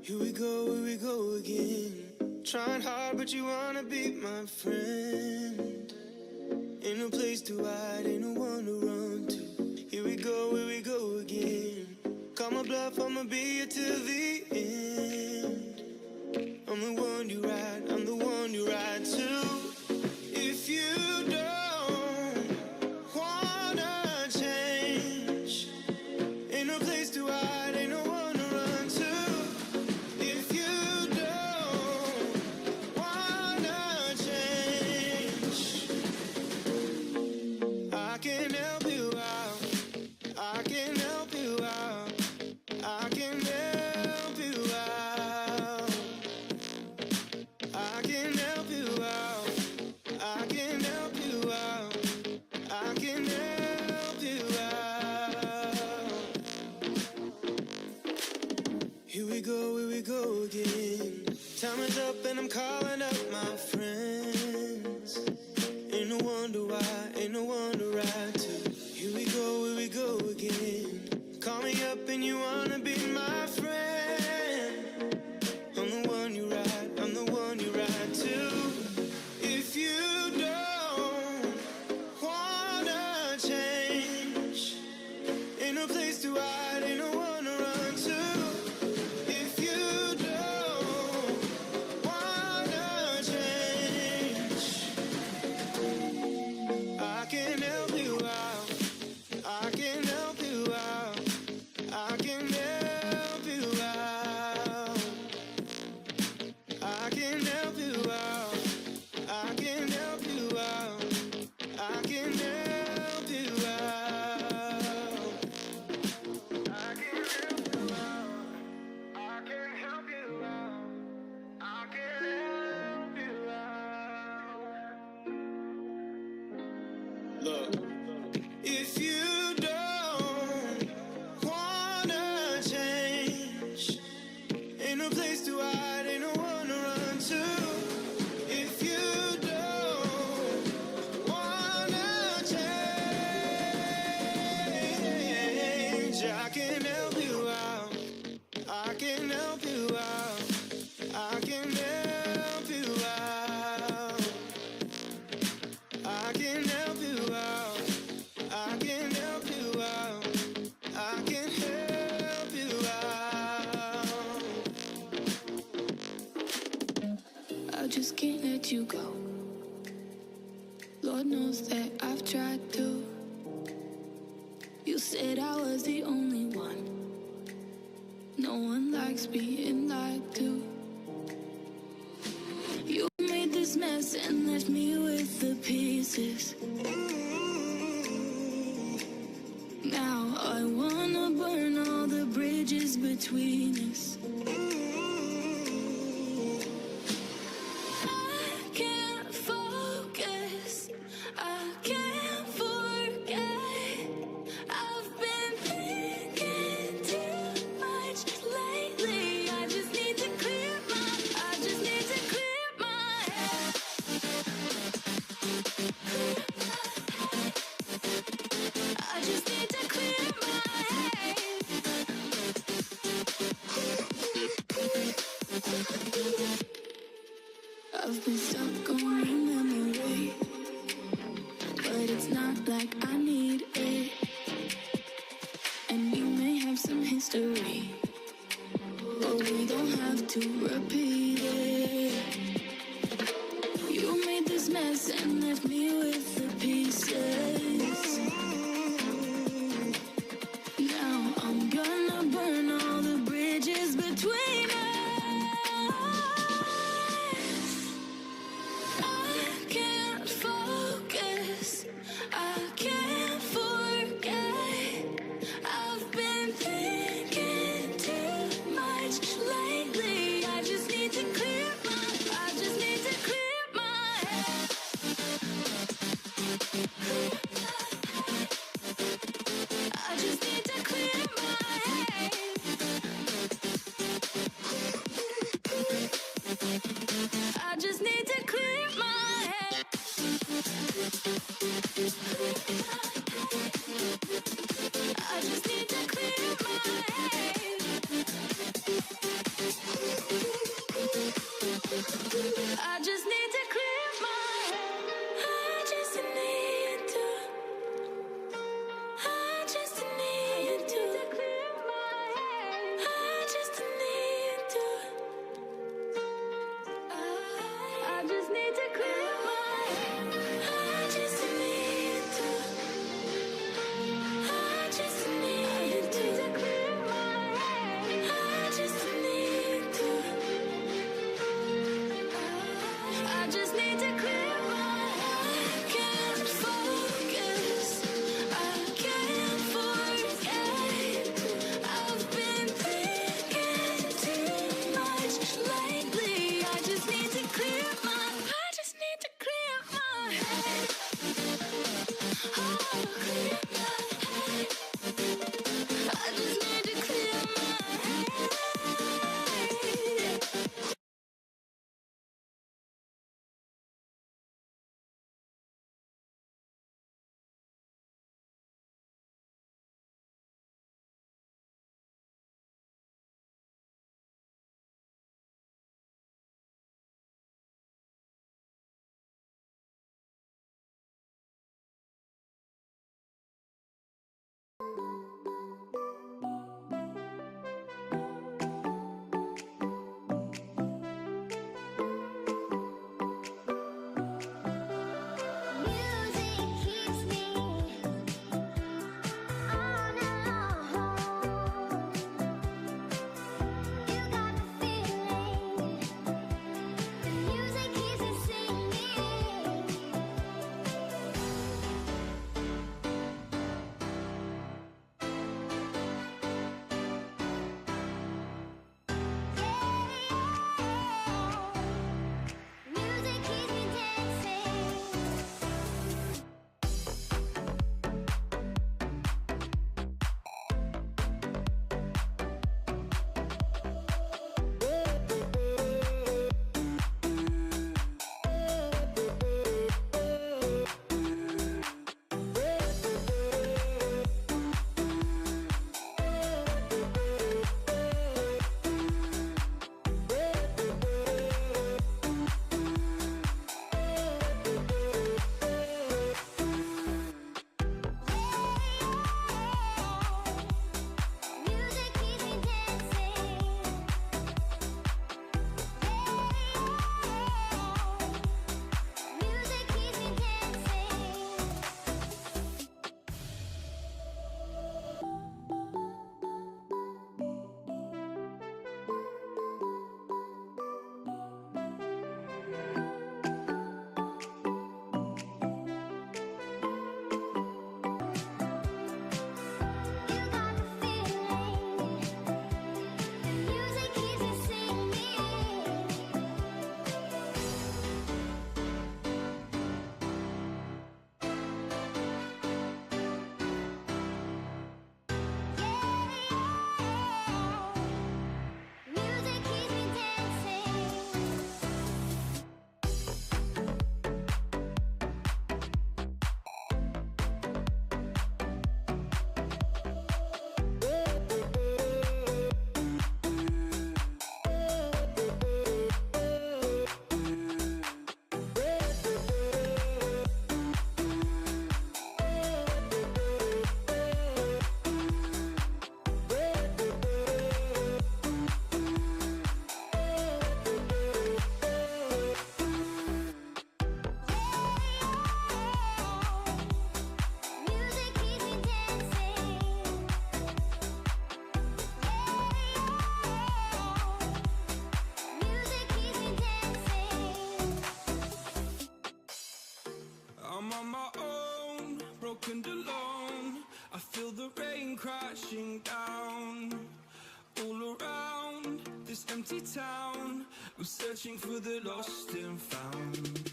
Here we go again. Trying hard, but you wanna be my friend. Ain't no place to hide, ain't no one to run to. Here we go again. Call my bluff, I'ma be here till the end. I'm the one you ride, I'm the one you ride to. If you don't wanna change, ain't no place to hide, ain't no one to run to. If you don't wanna change, I can help you out, I can help you out, I can help you out, I can help you out, I can help you out, I can help you out. Here we go again. Time is up and I'm calling up my friends. Ain't no wonder why, ain't no one to ride to. Here we go again. Call me up and you wanna be my friend. I'm the one you ride, I'm the one you ride to. If you don't wanna change, ain't no place to hide, ain't no one to run to. If you don't wanna change, I can help you out, I can help you out, I can help you out, I can help you out, I can help you out, I can help you out, I can help you out, I can help you out, I can help you out. Look, if you don't wanna change, ain't no place to hide, ain't no one to run to. If you don't wanna change, I can help you out, I can help you out, I can help you out, I can help you out, I can help you out, I can help you out. I just can't let you go. Lord knows that I've tried to. You said I was the only one. No one likes being lied to. You made this mess and left me with the pieces. Now I wanna burn all the bridges between us. I can't focus, I can't forget. I've been thinking too much lately. I just need to clear my head. I just need to clear my head. I've been stuck on your memory, but it's not like I need it. And you may have some history, but we don't have to repeat it. You made this mess and left me with the pieces. Now I'm gonna burn all the bridges between us. I can't focus, I can't forget. I've been thinking too much lately. I just need to clear my head. my own, broken alone. I feel the rain crashing down all around this empty town. I'm searching for the lost and found,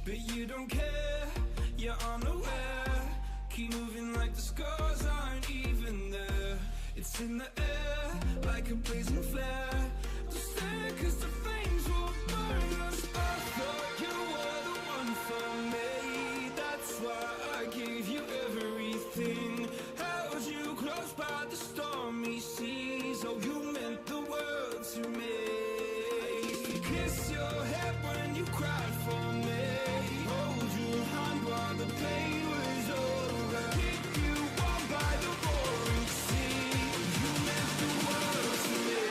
but you don't care, you're unaware. Keep moving like the scars aren't even there. It's in the air like a blazing flare. Don't stare 'cause the flames will burn us. I thought you were the one for me. That's why I gave you everything. Held you close by the stormy seas. Oh, you meant the world to me. I used to kiss your head when you cried for me. Hold your hand while the pain was over. Keep you warm by the roaring sea. You meant the world to me.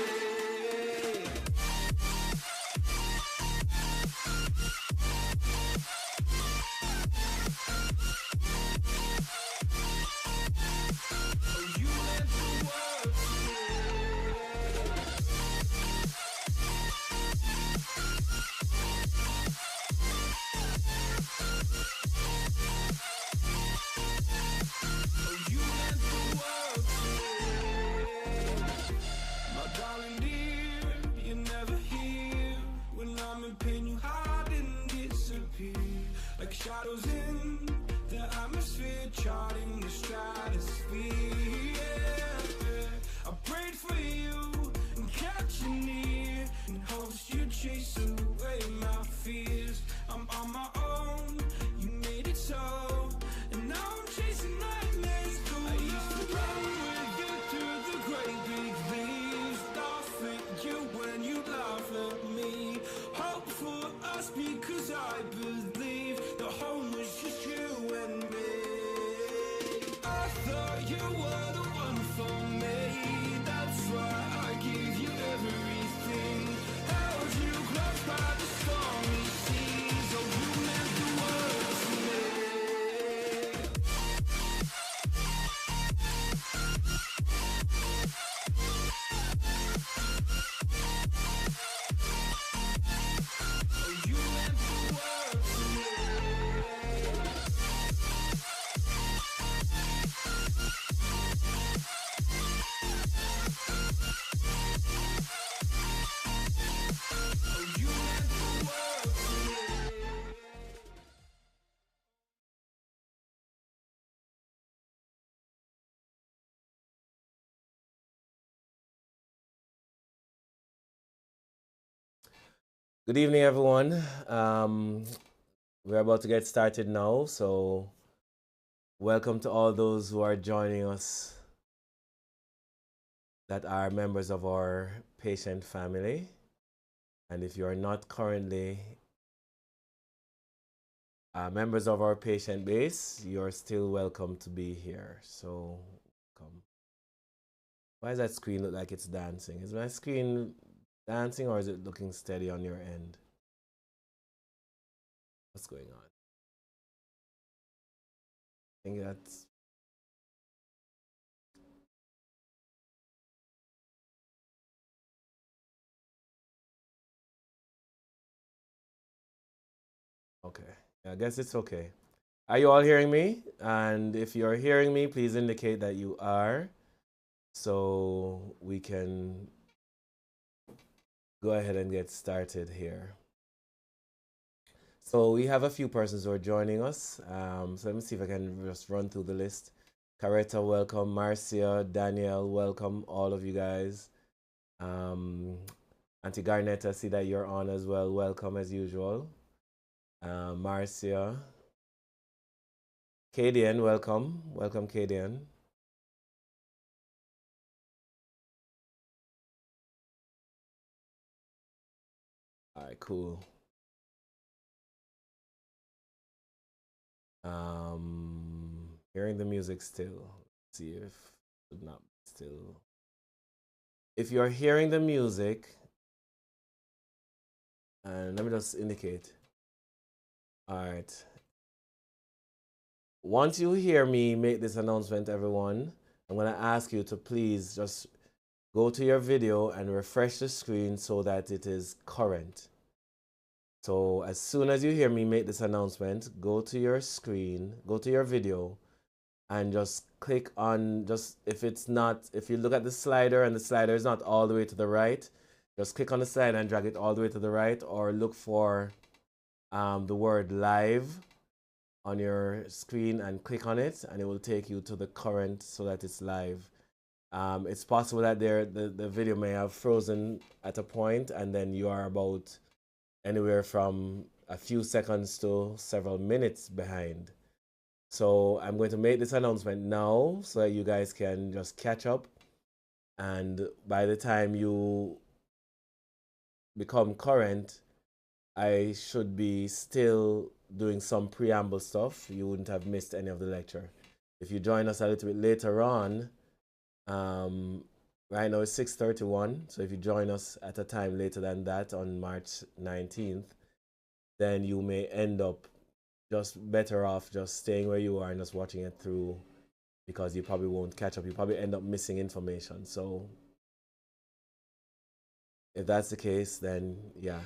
Oh, you meant the world to me. Oh, you meant the world to me. My darling dear, you're never here. When I'm in pain, you hide and disappear. Like shadows in the atmosphere, charting the stratosphere. Yeah. I prayed for you and kept you near, in hopes you'd chase away my fears. I'm on my own, you made it so, and now I'm chasing nightmares through. I used to run with you through the great big leaves, laugh at you when you laugh at me. Hope for us because I believe the home was just you and me. I thought you were the one for me. That's why I gave you everything. Held you close by the stormy seas. Oh, you meant the world to me. Oh, you meant the world to me. Oh, you meant the world to me. Good evening, everyone. We're about to get started now, so welcome to all those who are joining us that are members of our patient family. And if you are not currently members of our patient base, you're still welcome to be here. So, come. Why does that screen look like it's dancing? Is my screen dancing or is it looking steady on your end? What's going on? I think that's okay. I guess it's okay. Are you all hearing me? And if you're hearing me, please indicate that you are, so we can go ahead and get started here. So we have a few persons who are joining us. So let me see if I can just run through the list. Caretta, welcome. Marcia, Danielle, welcome, all of you guys. Auntie Garnett, I see that you're on as well. Welcome as usual. Marcia. Kadian, welcome. Welcome, Kadian. All right, cool. Hearing the music still. Let's see if it's not still. If you're hearing the music, and let me just indicate. All right. Once you hear me make this announcement, everyone, I'm going to ask you to please just go to your video and refresh the screen so that it is current. So as soon as you hear me make this announcement, go to your screen, go to your video, and just click on, just if you look at the slider and the slider is not all the way to the right, just click on the slider and drag it all the way to the right, or look for the word live on your screen and click on it, and it will take you to the current so that it's live. It's possible that the video may have frozen at a point, and then you are about anywhere from a few seconds to several minutes behind. So I'm going to make this announcement now so that you guys can just catch up. And by the time you become current, I should be still doing some preamble stuff. You wouldn't have missed any of the lecture. If you join us a little bit later on, right now it's 6:31. So if you join us at a time later than that on March 19th, then you may end up just better off just staying where you are and just watching it through, because you probably won't catch up. You probably end up missing information. So if that's the case, then yeah.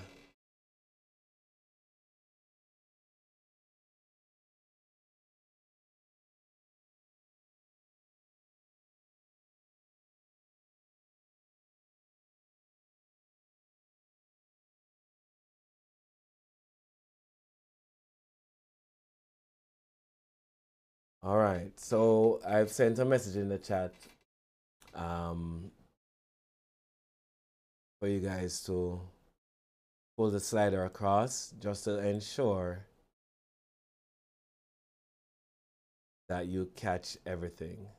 All right. So I've sent a message in the chat um, for you guys to pull the slider across just to ensure that you catch everything.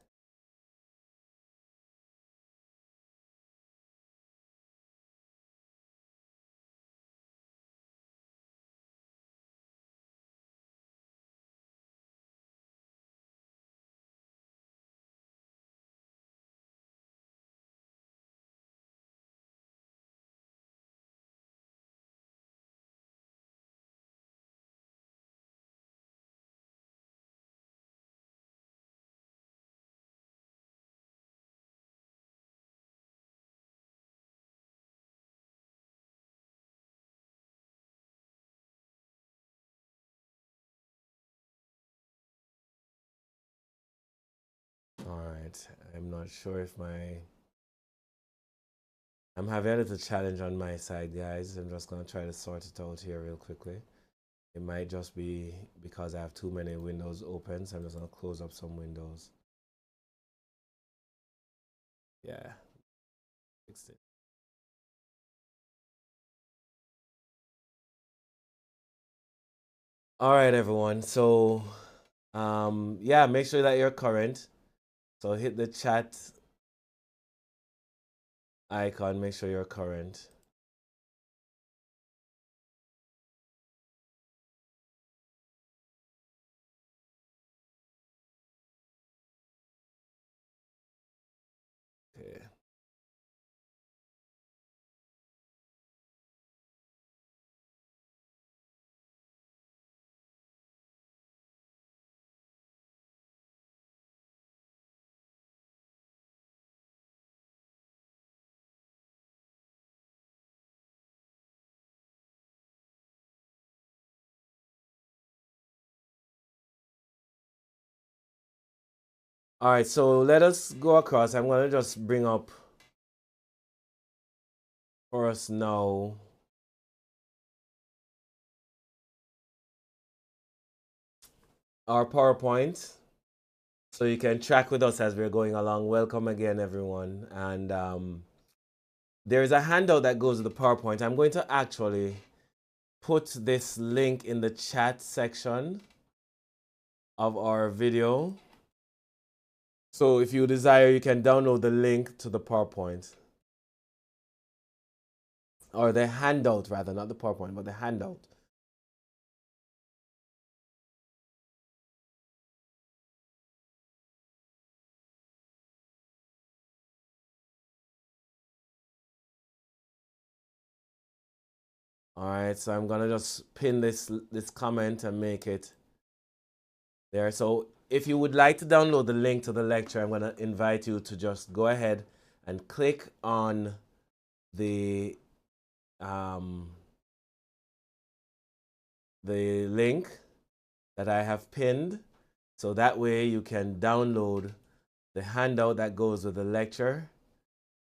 All right. I'm not sure if I'm having a little challenge on my side, guys. I'm just going to try to sort it out here real quickly. It might just be because I have too many windows open, so I'm just going to close up some windows. Yeah, fixed it. All right, everyone. So, yeah, make sure that you're current. So hit the chat icon, make sure you're current. Okay. All right, so let us go across. I'm going to just bring up for us now our PowerPoint, so you can track with us as we're going along. Welcome again, everyone. And there's a handout that goes with the PowerPoint. I'm going to actually put this link in the chat section of our video. So if you desire, you can download the link to the PowerPoint. Or the handout, rather, not the PowerPoint, but the handout. All right, so I'm gonna just pin this comment and make it there. So if you would like to download the link to the lecture, I'm gonna invite you to just go ahead and click on the the link that I have pinned, so that way you can download the handout that goes with the lecture.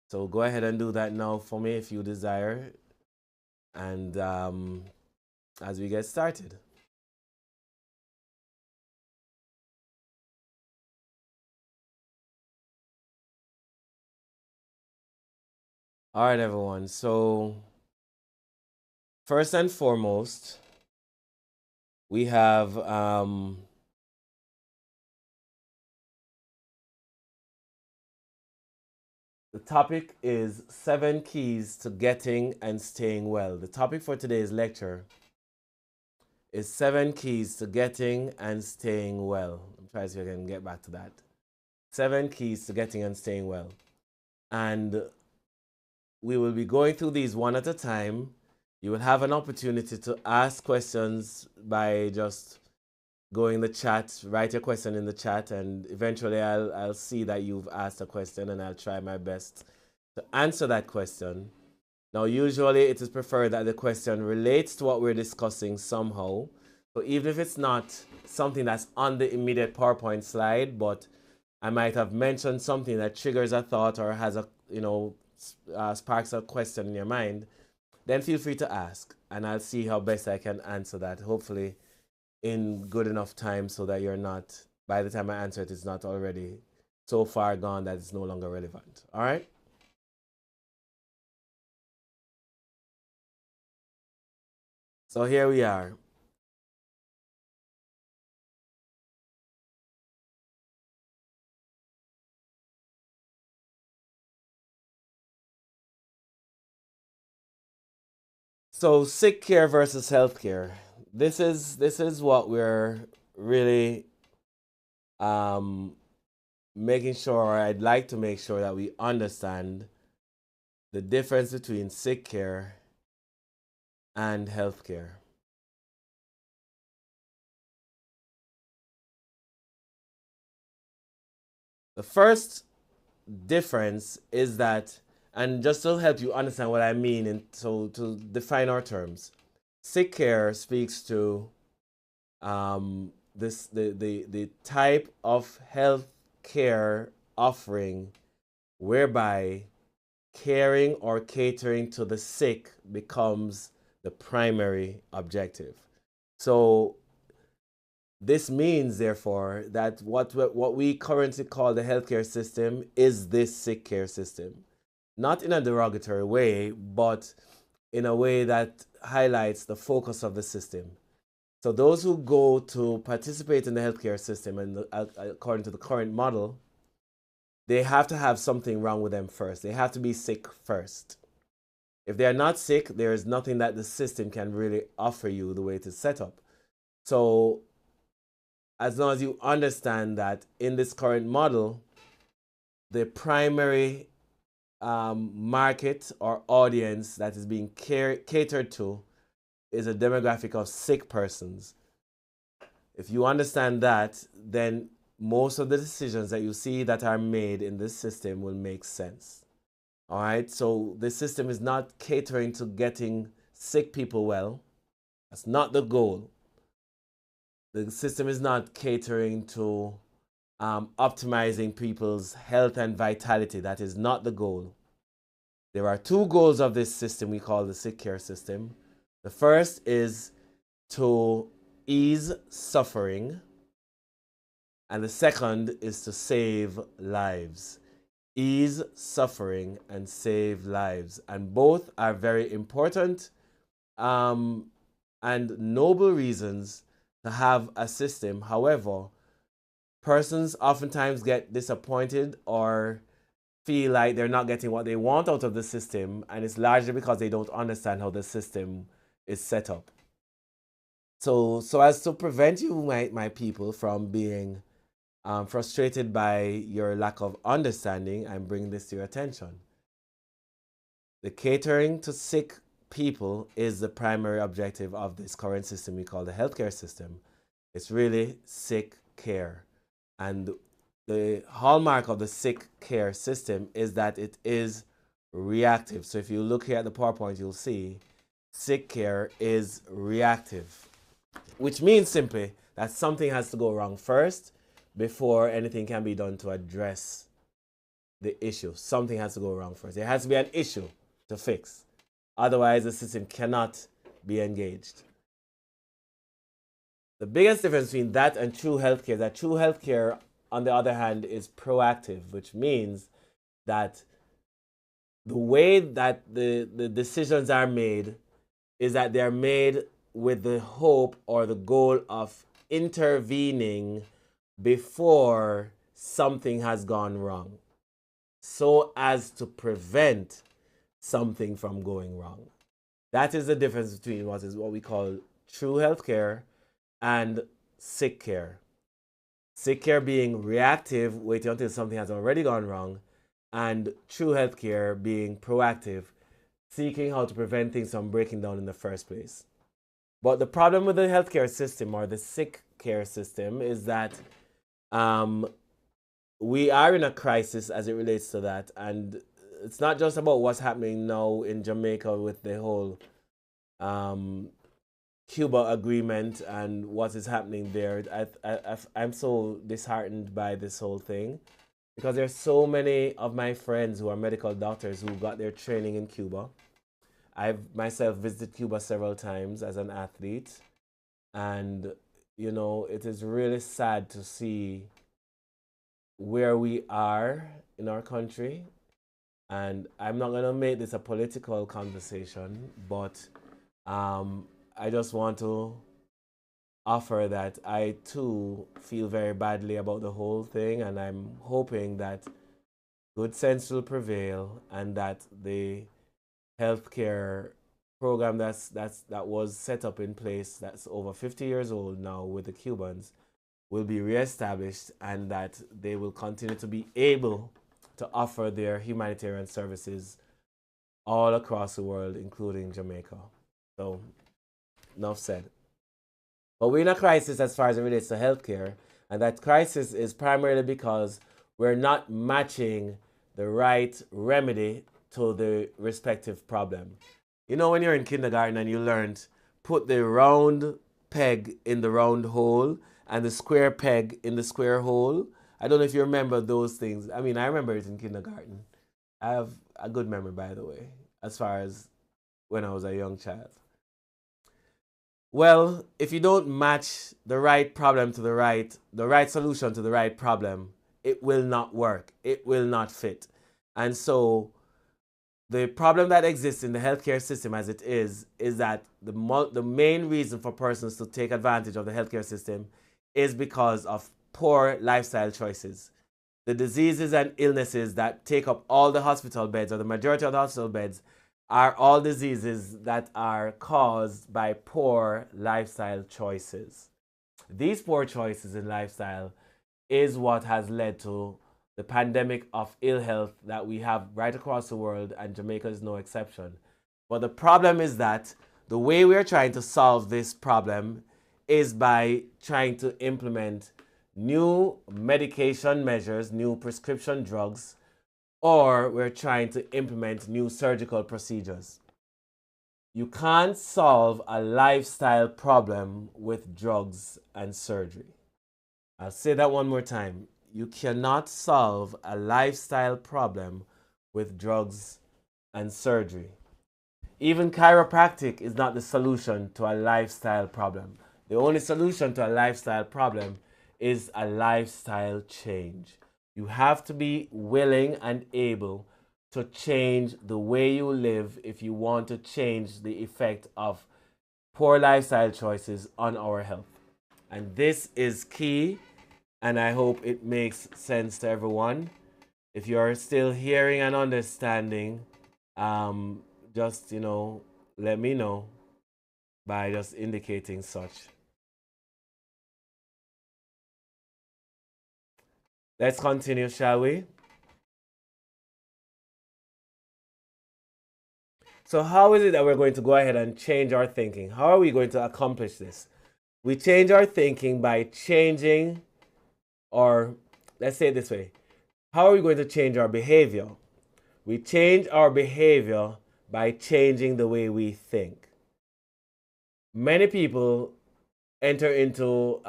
So go ahead and do that now for me if you desire, and as we get started. All right, everyone. So first and foremost, we have the topic is 7 keys to getting and staying well. The topic for today's lecture is 7 keys to getting and staying well. I'm trying to see if I can get back to that. 7 keys to getting and staying well. And we will be going through these one at a time. You will have an opportunity to ask questions by just going in the chat, write your question in the chat, and eventually I'll see that you've asked a question and I'll try my best to answer that question. Now, usually it is preferred that the question relates to what we're discussing somehow. So even if it's not something that's on the immediate PowerPoint slide, but I might have mentioned something that triggers a thought or has a, sparks a question in your mind, then feel free to ask and I'll see how best I can answer that, hopefully in good enough time so that you're not, by the time I answer it, it's not already so far gone that it's no longer relevant. All right? So here we are. So sick care versus healthcare. This is what we're really making sure, or I'd like to make sure that we understand the difference between sick care and healthcare. The first difference is that, and just to help you understand what I mean, and so to define our terms, sick care speaks to the type of health care offering whereby caring or catering to the sick becomes the primary objective. So this means, therefore, that what we currently call the healthcare system is this sick care system. Not in a derogatory way, but in a way that highlights the focus of the system. So those who go to participate in the healthcare system, and according to the current model, they have to have something wrong with them first. They have to be sick first. If they're not sick, there is nothing that the system can really offer you the way it is set up. So as long as you understand that in this current model, the primary market or audience that is being catered to is a demographic of sick persons. If you understand that, then most of the decisions that you see that are made in this system will make sense. All right, so the system is not catering to getting sick people well. That's not the goal. The system is not catering to optimizing people's health and vitality. That is not the goal. There are 2 goals of this system we call the sick care system. The first is to ease suffering, and the second is to save lives. Ease suffering and save lives. And both are very important and noble reasons to have a system. However, persons oftentimes get disappointed or feel like they're not getting what they want out of the system, and it's largely because they don't understand how the system is set up. So as to prevent you, my people, from being frustrated by your lack of understanding, I'm bringing this to your attention. The catering to sick people is the primary objective of this current system we call the healthcare system. It's really sick care. And the hallmark of the sick care system is that it is reactive. So if you look here at the PowerPoint, you'll see sick care is reactive. which means simply that something has to go wrong first before anything can be done to address the issue. Something has to go wrong first. There has to be an issue to fix. Otherwise, the system cannot be engaged. The biggest difference between that and true healthcare is that true healthcare, on the other hand, is proactive, which means that the way that the decisions are made is that they're made with the hope or the goal of intervening before something has gone wrong, so as to prevent something from going wrong. That is the difference between what we call true healthcare and sick care. Sick care being reactive, waiting until something has already gone wrong, and true healthcare being proactive, seeking how to prevent things from breaking down in the first place. But the problem with the healthcare system or the sick care system is that we are in a crisis as it relates to that. And it's not just about what's happening now in Jamaica with the whole Cuba agreement and what is happening there. I'm so disheartened by this whole thing because there's so many of my friends who are medical doctors who got their training in Cuba. I've myself visited Cuba several times as an athlete, and you know, it is really sad to see where we are in our country. And I'm not going to make this a political conversation, but I just want to offer that I too feel very badly about the whole thing, and I'm hoping that good sense will prevail and that the healthcare program that was set up in place that's over 50 years old now with the Cubans will be reestablished, and that they will continue to be able to offer their humanitarian services all across the world, including Jamaica. So, enough said. But we're in a crisis as far as it relates to healthcare, and that crisis is primarily because we're not matching the right remedy to the respective problem. You know, when you're in kindergarten and you learned put the round peg in the round hole and the square peg in the square hole. I don't know if you remember those things. I mean, I remember it in kindergarten. I have a good memory, by the way, as far as when I was a young child. Well, if you don't match the right problem to the right solution to the right problem, it will not work. It will not fit. And so the problem that exists in the healthcare system as it is that the main reason for persons to take advantage of the healthcare system is because of poor lifestyle choices. The diseases and illnesses that take up all the hospital beds, or the majority of the hospital beds, are all diseases that are caused by poor lifestyle choices. These poor choices in lifestyle is what has led to the pandemic of ill health that we have right across the world, and Jamaica is no exception. But the problem is that the way we are trying to solve this problem is by trying to implement new medication measures, new prescription drugs, or we're trying to implement new surgical procedures. You can't solve a lifestyle problem with drugs and surgery. I'll say that one more time. You cannot solve a lifestyle problem with drugs and surgery. Even chiropractic is not the solution to a lifestyle problem. The only solution to a lifestyle problem is a lifestyle change. You have to be willing and able to change the way you live if you want to change the effect of poor lifestyle choices on our health. And this is key, and I hope it makes sense to everyone. If you're still hearing and understanding, just, let me know by just indicating such. Let's continue, shall we? So how is it that we're going to go ahead and change our thinking? How are we going to accomplish this? We change our thinking by changing, or let's say it this way. How are we going to change our behavior? We change our behavior by changing the way we think. Many people enter into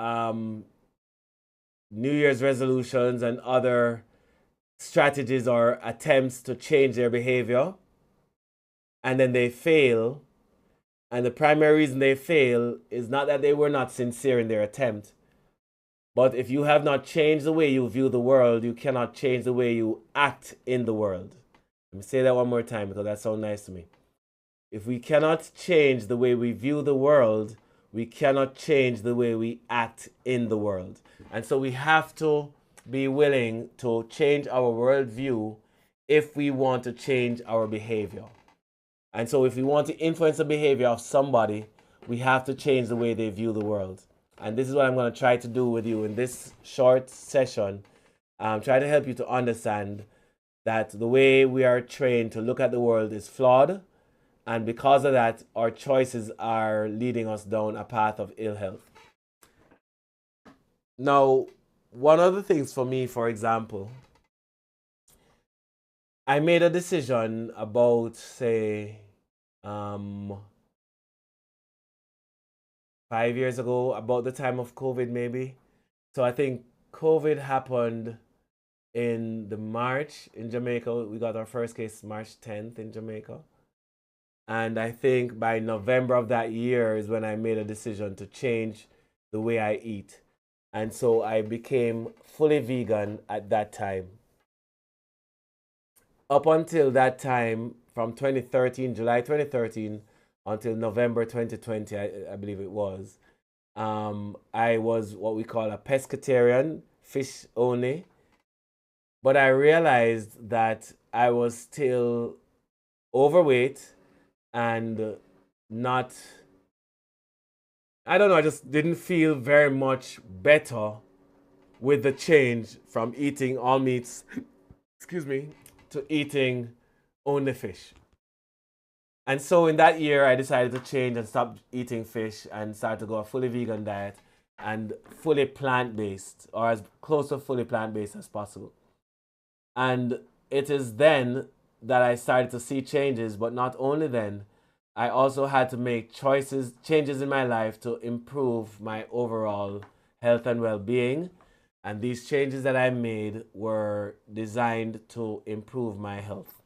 New Year's resolutions and other strategies or attempts to change their behavior, and then they fail. And the primary reason they fail is not that they were not sincere in their attempt, but if you have not changed the way you view the world, you cannot change the way you act in the world. Let me say that one more time because that sounds nice to me. If we cannot change the way we view the world, we cannot change the way we act in the world. And so we have to be willing to change our worldview if we want to change our behavior. And so if we want to influence the behavior of somebody, we have to change the way they view the world. And this is what I'm going to try to do with you in this short session. Try to help you to understand that the way we are trained to look at the world is flawed. And because of that, our choices are leading us down a path of ill health. Now, one of the things for me, for example, I made a decision about, say, 5 years ago, about the time of COVID, maybe. So I think COVID happened in the March in Jamaica. We got our first case March 10th in Jamaica. And I think by November of that year is when I made a decision to change the way I eat. And so I became fully vegan at that time. Up until that time, from 2013, July 2013, until November 2020, I believe it was, I was what we call a pescatarian, fish only. But I realized that I was still overweight and not, I don't know, I just didn't feel very much better with the change from eating all meats, excuse me, to eating only fish. And so in that year, I decided to change and stop eating fish and start to go a fully vegan diet and fully plant-based, or as close to fully plant-based as possible. And it is then that I started to see changes, but not only then, I also had to make changes in my life to improve my overall health and well-being. And these changes that I made were designed to improve my health.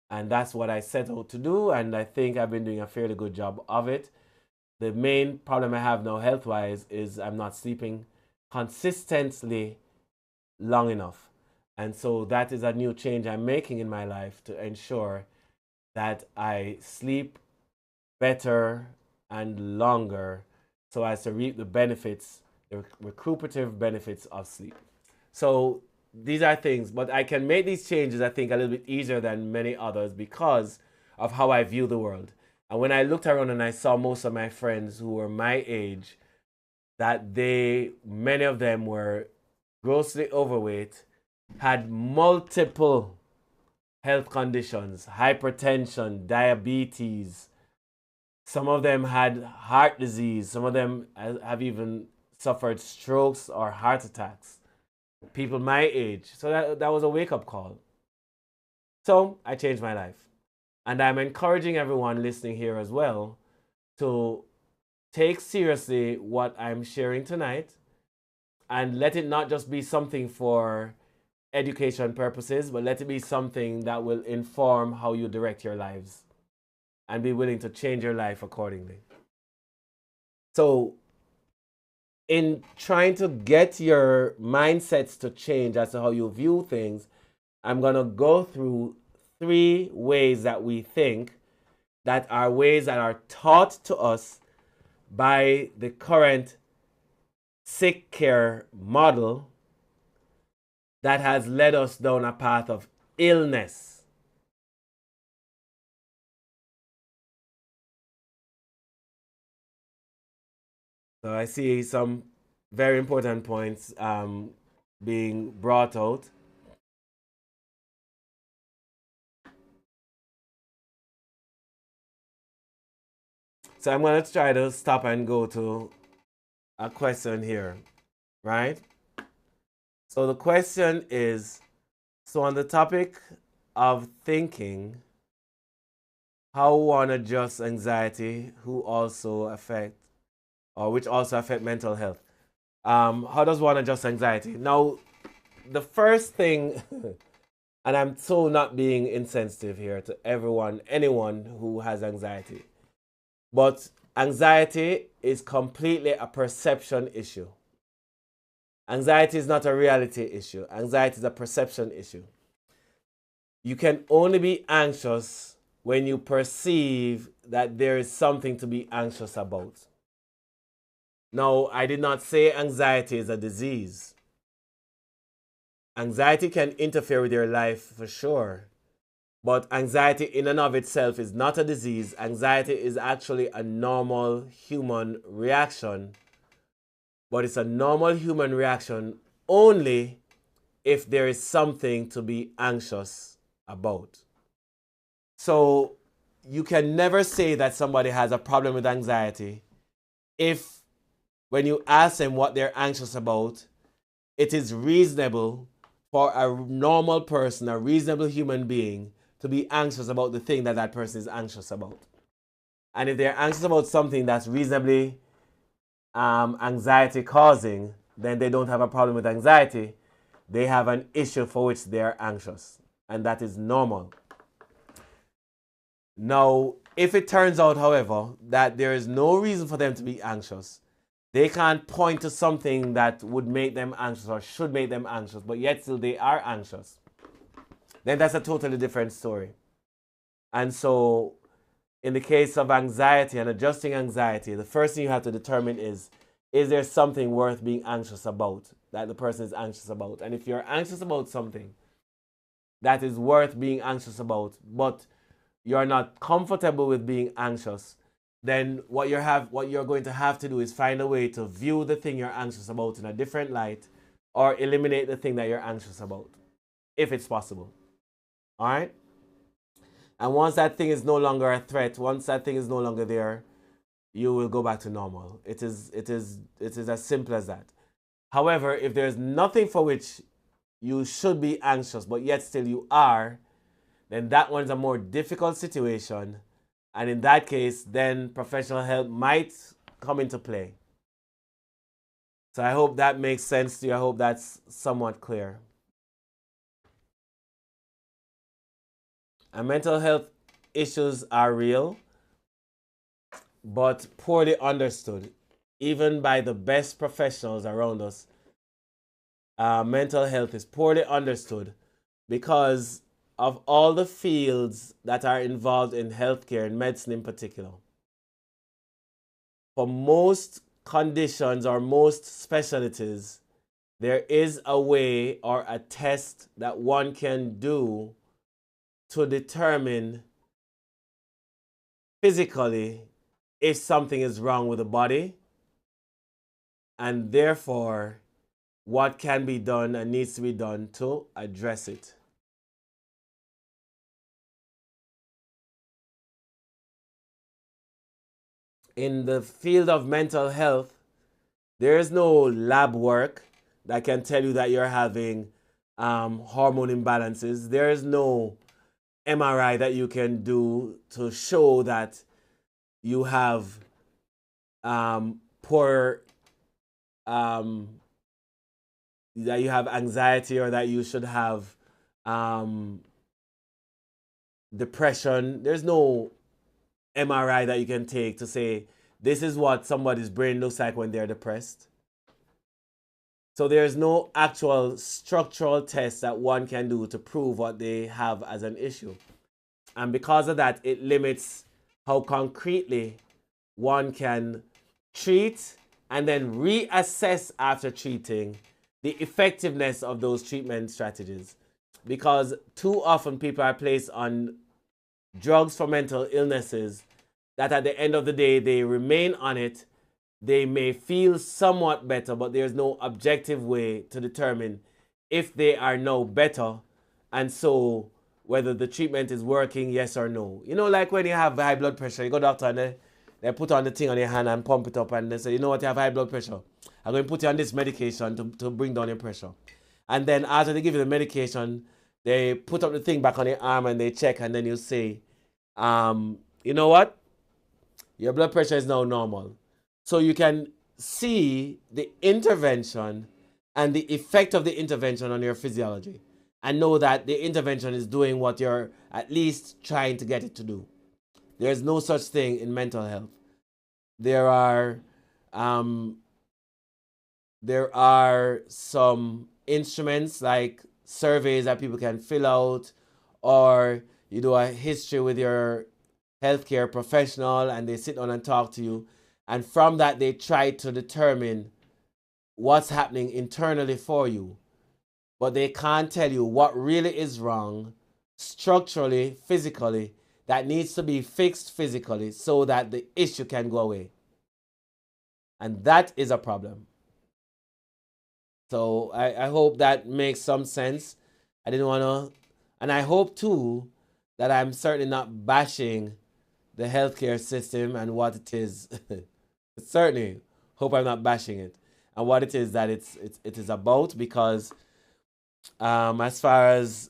And that's what I set out to do, and I think I've been doing a fairly good job of it. The main problem I have now health-wise is I'm not sleeping consistently long enough. And so that is a new change I'm making in my life to ensure that I sleep better and longer so as to reap the benefits, the recuperative benefits of sleep. So these are things, but I can make these changes, I think, a little bit easier than many others because of how I view the world. And when I looked around and I saw most of my friends who were my age, that many of them were grossly overweight, had multiple health conditions, hypertension, diabetes. Some of them had heart disease. Some of them have even suffered strokes or heart attacks. People my age. So that was a wake-up call. So I changed my life. And I'm encouraging everyone listening here as well to take seriously what I'm sharing tonight and let it not just be something for education purposes, but let it be something that will inform how you direct your lives and be willing to change your life accordingly. So in trying to get your mindsets to change as to how you view things, I'm going to go through 3 ways that we think that are ways that are taught to us by the current sick care model that has led us down a path of illness. So I see some very important points being brought out. So I'm going to try to stop and go to a question here, right? So the question is, so on the topic of thinking, how one adjusts anxiety, who also affect or which also affect mental health. How does one adjust anxiety? Now, the first thing, and I'm so not being insensitive here to anyone who has anxiety, but anxiety is completely a perception issue. Anxiety is not a reality issue. Anxiety is a perception issue. You can only be anxious when you perceive that there is something to be anxious about. Now, I did not say anxiety is a disease. Anxiety can interfere with your life for sure. But anxiety in and of itself is not a disease. Anxiety is actually a normal human reaction. But it's a normal human reaction only if there is something to be anxious about. So you can never say that somebody has a problem with anxiety if, when you ask them what they're anxious about, it is reasonable for a normal person, a reasonable human being, to be anxious about the thing that that person is anxious about. And if they're anxious about something that's reasonably anxiety causing, then they don't have a problem with anxiety. They have an issue for which they're anxious, and that is normal. Now, if it turns out, however, that there is no reason for them to be anxious, they can't point to something that would make them anxious or should make them anxious, but yet still they are anxious, then that's a totally different story. And so, in the case of anxiety and adjusting anxiety, the first thing you have to determine is there something worth being anxious about, that the person is anxious about? And if you're anxious about something that is worth being anxious about, but you're not comfortable with being anxious, then what you're going to have to do is find a way to view the thing you're anxious about in a different light, or eliminate the thing that you're anxious about, if it's possible. All right? And once that thing is no longer a threat, once that thing is no longer there, you will go back to normal. It is as simple as that. However, if there's nothing for which you should be anxious, but yet still you are, then that one's a more difficult situation. And in that case, then professional help might come into play. So I hope that makes sense to you. I hope that's somewhat clear. And mental health issues are real, but poorly understood, even by the best professionals around us. Mental health is poorly understood because of all the fields that are involved in healthcare and medicine in particular. For most conditions or most specialties, there is a way or a test that one can do to determine physically if something is wrong with the body, and therefore what can be done and needs to be done to address it. In the field of mental health, there is no lab work that can tell you that you're having hormone imbalances. There is no MRI that you can do to show that you have poor, that you have anxiety, or that you should have depression. There's no MRI that you can take to say this is what somebody's brain looks like when they're depressed. So there's no actual structural test that one can do to prove what they have as an issue. And because of that, it limits how concretely one can treat and then reassess after treating the effectiveness of those treatment strategies. Because too often people are placed on drugs for mental illnesses that at the end of the day, they remain on it. They may feel somewhat better, but there's no objective way to determine if they are now better, and so whether the treatment is working, yes or no. You know, like when you have high blood pressure, you go to the doctor and they put on the thing on your hand and pump it up, and they say, you know what, you have high blood pressure. I'm going to put you on this medication to bring down your pressure. And then after they give you the medication, they put up the thing back on your arm and they check, and then you say, you know what? Your blood pressure is now normal. So you can see the intervention and the effect of the intervention on your physiology and know that the intervention is doing what you're at least trying to get it to do. There's no such thing in mental health. There are um, there are some instruments like surveys that people can fill out, or you do a history with your healthcare professional and they sit down and talk to you. And from that, they try to determine what's happening internally for you. But they can't tell you what really is wrong structurally, physically, that needs to be fixed physically so that the issue can go away. And that is a problem. So I hope that makes some sense. I didn't want to, and I hope too that I'm certainly not bashing the healthcare system and what it is. Certainly hope I'm not bashing it and what it is that it is about, because as far as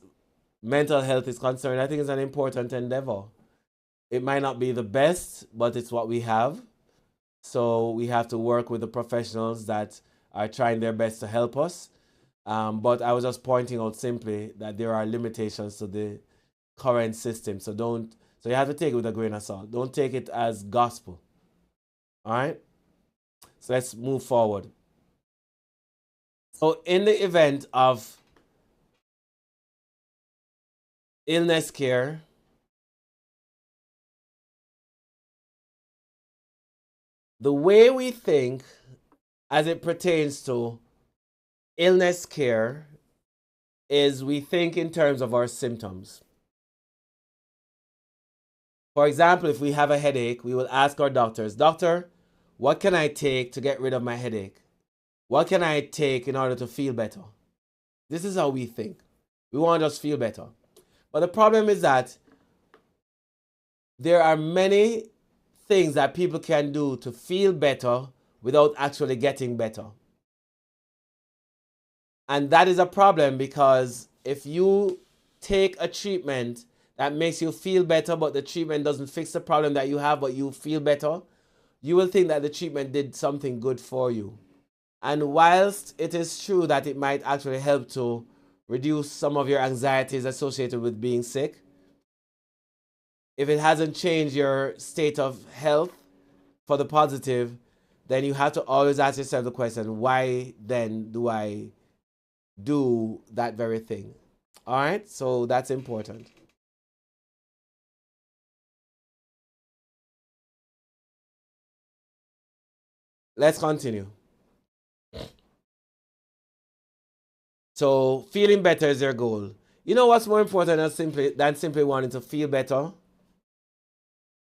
mental health is concerned, I think it's an important endeavor. It might not be the best, but it's what we have. So we have to work with the professionals that are trying their best to help us. But I was just pointing out simply that there are limitations to the current system. So you have to take it with a grain of salt. Don't take it as gospel. All right? So let's move forward. So in the event of illness care, the way we think as it pertains to illness care is we think in terms of our symptoms. For example, if we have a headache, we will ask our doctors, "Doctor, what can I take to get rid of my headache? What can I take in order to feel better?" This is how we think. We want to just feel better. But the problem is that there are many things that people can do to feel better without actually getting better. And that is a problem, because if you take a treatment that makes you feel better, but the treatment doesn't fix the problem that you have, but you feel better, you will think that the treatment did something good for you. And whilst it is true that it might actually help to reduce some of your anxieties associated with being sick, if it hasn't changed your state of health for the positive, then you have to always ask yourself the question, why then do I do that very thing? All right, so that's important. Let's continue. So feeling better is your goal. You know what's more important than simply wanting to feel better?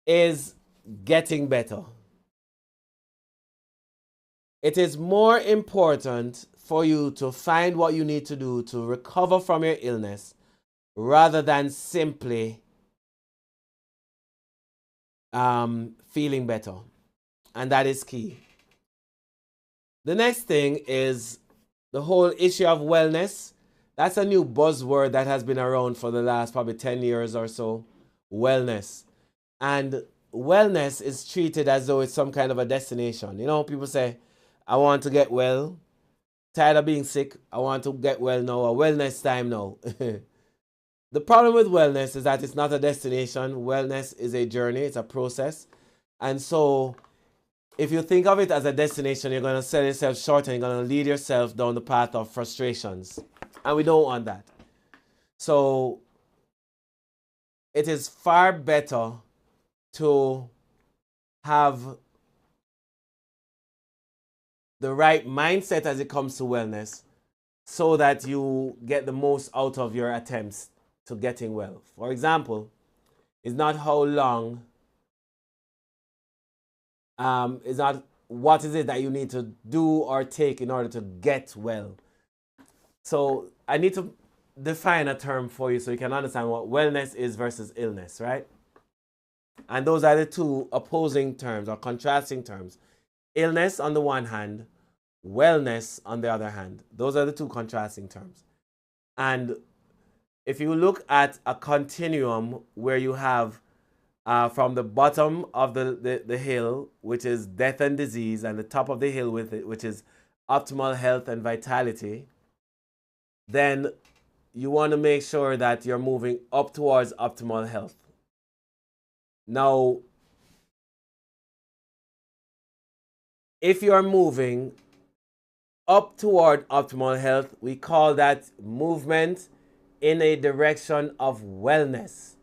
Is getting better. It is more important for you to find what you need to do to recover from your illness rather than simply feeling better. And that is key. The next thing is the whole issue of wellness. That's a new buzzword that has been around for the last probably 10 years or so. Wellness. And wellness is treated as though it's some kind of a destination. You know, people say, I want to get well. Tired of being sick. I want to get well now. A wellness time now. The problem with wellness is that it's not a destination. Wellness is a journey. It's a process. And so if you think of it as a destination, you're going to sell yourself short and you're going to lead yourself down the path of frustrations. And we don't want that. So it is far better to have the right mindset as it comes to wellness so that you get the most out of your attempts to getting well. For example, it's not how long, it's not what is it that you need to do or take in order to get well. So I need to define a term for you so you can understand what wellness is versus illness, right? And those are the two opposing terms or contrasting terms. Illness on the one hand, wellness on the other hand. Those are the two contrasting terms. And if you look at a continuum where you have from the bottom of the hill, which is death and disease, and the top of the hill with it, which is optimal health and vitality, then you want to make sure that you're moving up towards optimal health. Now, if you are moving up toward optimal health, we call that movement in a direction of wellness.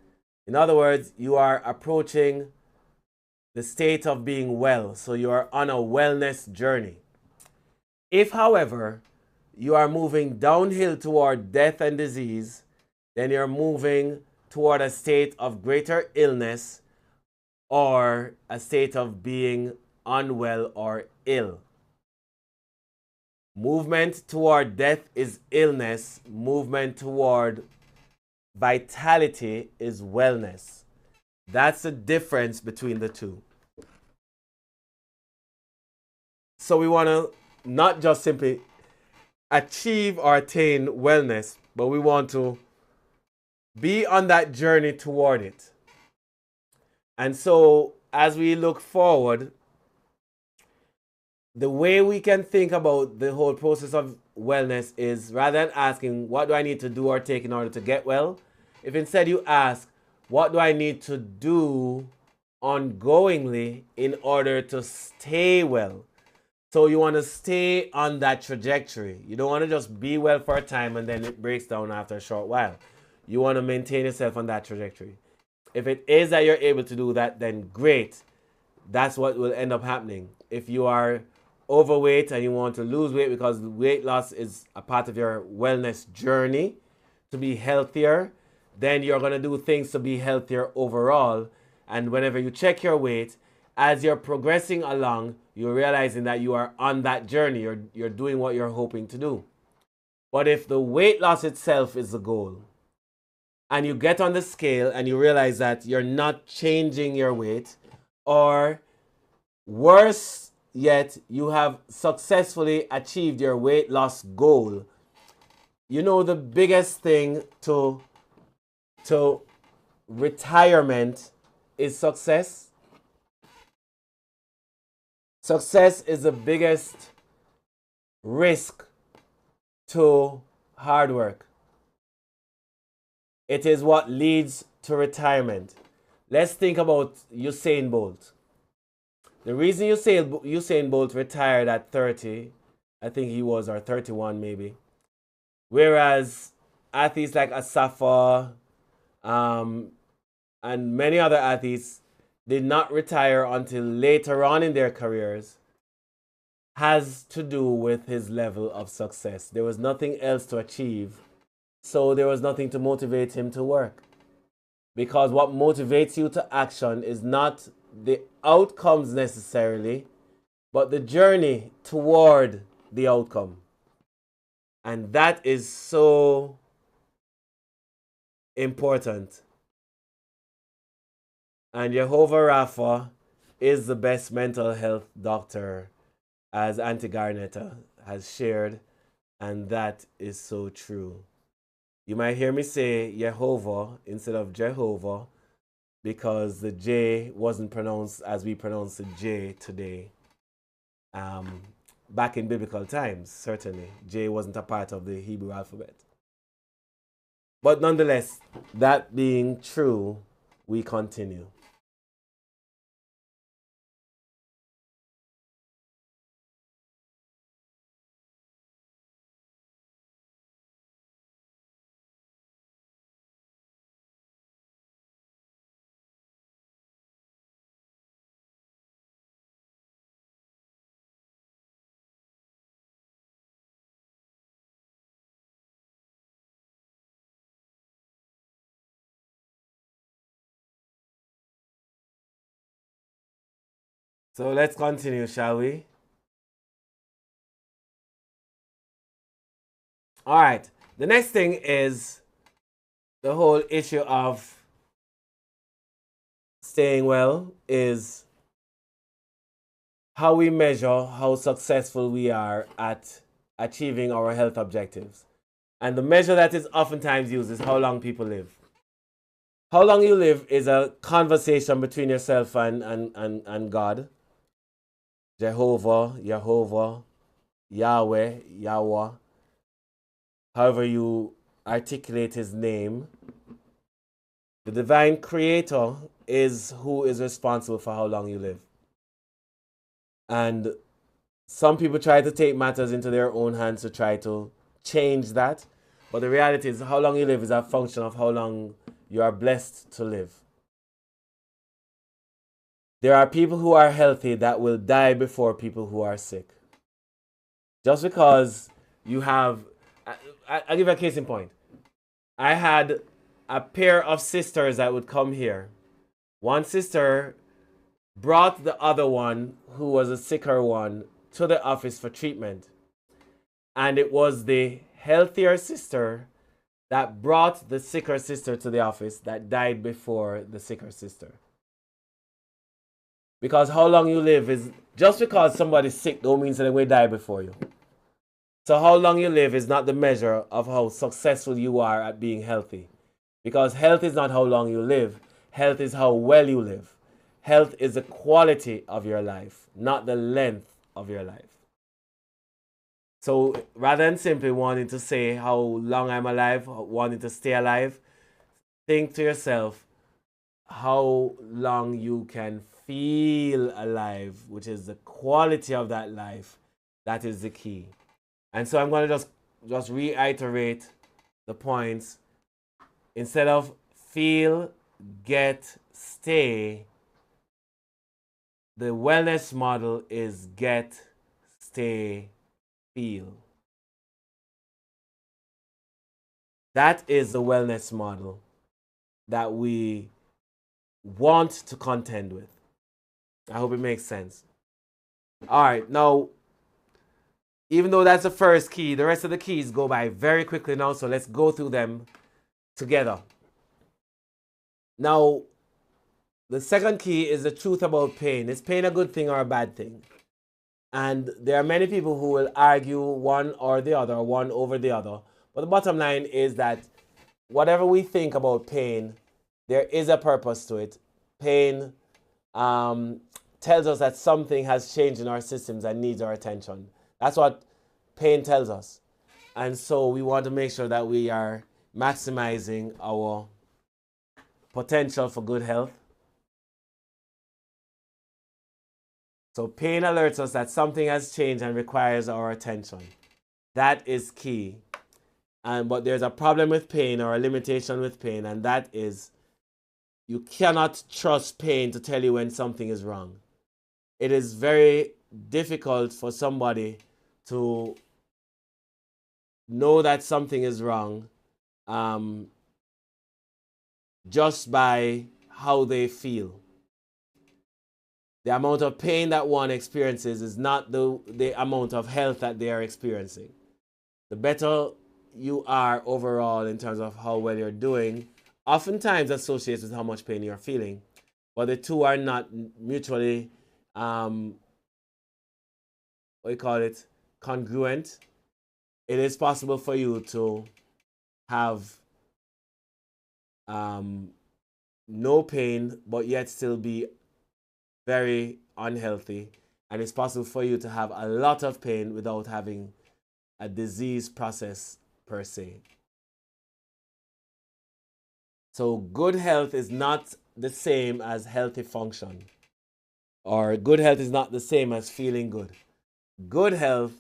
In other words, you are approaching the state of being well. So you are on a wellness journey. If, however, you are moving downhill toward death and disease, then you're moving toward a state of greater illness or a state of being unwell or ill. Movement toward death is illness. Movement toward vitality is wellness. That's the difference between the two. So we want to not just simply achieve or attain wellness, but we want to be on that journey toward it. And so as we look forward, the way we can think about the whole process of wellness is, rather than asking, what do I need to do or take in order to get well? If instead you ask, what do I need to do ongoingly in order to stay well? So you want to stay on that trajectory. You don't want to just be well for a time and then it breaks down after a short while. You want to maintain yourself on that trajectory. If it is that you're able to do that, then great. That's what will end up happening. If you are overweight and you want to lose weight, because weight loss is a part of your wellness journey to be healthier, then you're going to do things to be healthier overall. And whenever you check your weight, as you're progressing along, you're realizing that you are on that journey. You're doing what you're hoping to do. But if the weight loss itself is the goal, and you get on the scale and you realize that you're not changing your weight, or worse yet, you have successfully achieved your weight loss goal, you know the biggest thing to retirement is success. Success is the biggest risk to hard work. It is what leads to retirement. Let's think about Usain Bolt. The reason Usain Bolt retired at 30, I think he was, or 31 maybe, whereas athletes like Asafa and many other athletes did not retire until later on in their careers, has to do with his level of success. There was nothing else to achieve, so there was nothing to motivate him to work. Because what motivates you to action is not the outcomes necessarily, but the journey toward the outcome. And that is so important. And Jehovah Rapha is the best mental health doctor, as Auntie Garnetta has shared, and that is so true. You might hear me say Jehovah instead of Jehovah because the J wasn't pronounced as we pronounce the J today. Back in biblical times, certainly, J wasn't a part of the Hebrew alphabet. But nonetheless, that being true, we continue. So let's continue, shall we? All right. The next thing is the whole issue of staying well is how we measure how successful we are at achieving our health objectives. And the measure that is oftentimes used is how long people live. How long you live is a conversation between yourself and God. Jehovah, Yehovah, Yahweh, Yahweh. However you articulate his name. The divine creator is who is responsible for how long you live. And some people try to take matters into their own hands to try to change that. But the reality is, how long you live is a function of how long you are blessed to live. There are people who are healthy that will die before people who are sick. Just because you have, I'll give you a case in point. I had a pair of sisters that would come here. One sister brought the other one, who was a sicker one, to the office for treatment. And it was the healthier sister that brought the sicker sister to the office that died before the sicker sister. Because how long you live is, just because somebody's sick don't mean that they will die before you. So how long you live is not the measure of how successful you are at being healthy. Because health is not how long you live. Health is how well you live. Health is the quality of your life, not the length of your life. So rather than simply wanting to say how long I'm alive, wanting to stay alive, think to yourself how long you can feel alive, which is the quality of that life. That is the key. And so I'm going to just reiterate the points. Instead of feel, get, stay, the wellness model is get, stay, feel. That is the wellness model that we want to contend with. I hope it makes sense. All right, now, even though that's the first key, the rest of the keys go by very quickly now, so let's go through them together. Now, the second key is the truth about pain. Is pain a good thing or a bad thing? And there are many people who will argue one or the other, one over the other. But the bottom line is that whatever we think about pain, there is a purpose to it. Pain tells us that something has changed in our systems and needs our attention. That's what pain tells us. And so we want to make sure that we are maximizing our potential for good health. So pain alerts us that something has changed and requires our attention. That is key. But there's a problem with pain, or a limitation with pain, and that is you cannot trust pain to tell you when something is wrong. It is very difficult for somebody to know that something is wrong just by how they feel. The amount of pain that one experiences is not the amount of health that they are experiencing. The better you are overall in terms of how well you're doing, oftentimes associates with how much pain you're feeling. But the two are not mutually, congruent. It is possible for you to have no pain, but yet still be very unhealthy. And it's possible for you to have a lot of pain without having a disease process per se. So good health is not the same as healthy function. Or good health is not the same as feeling good. Good health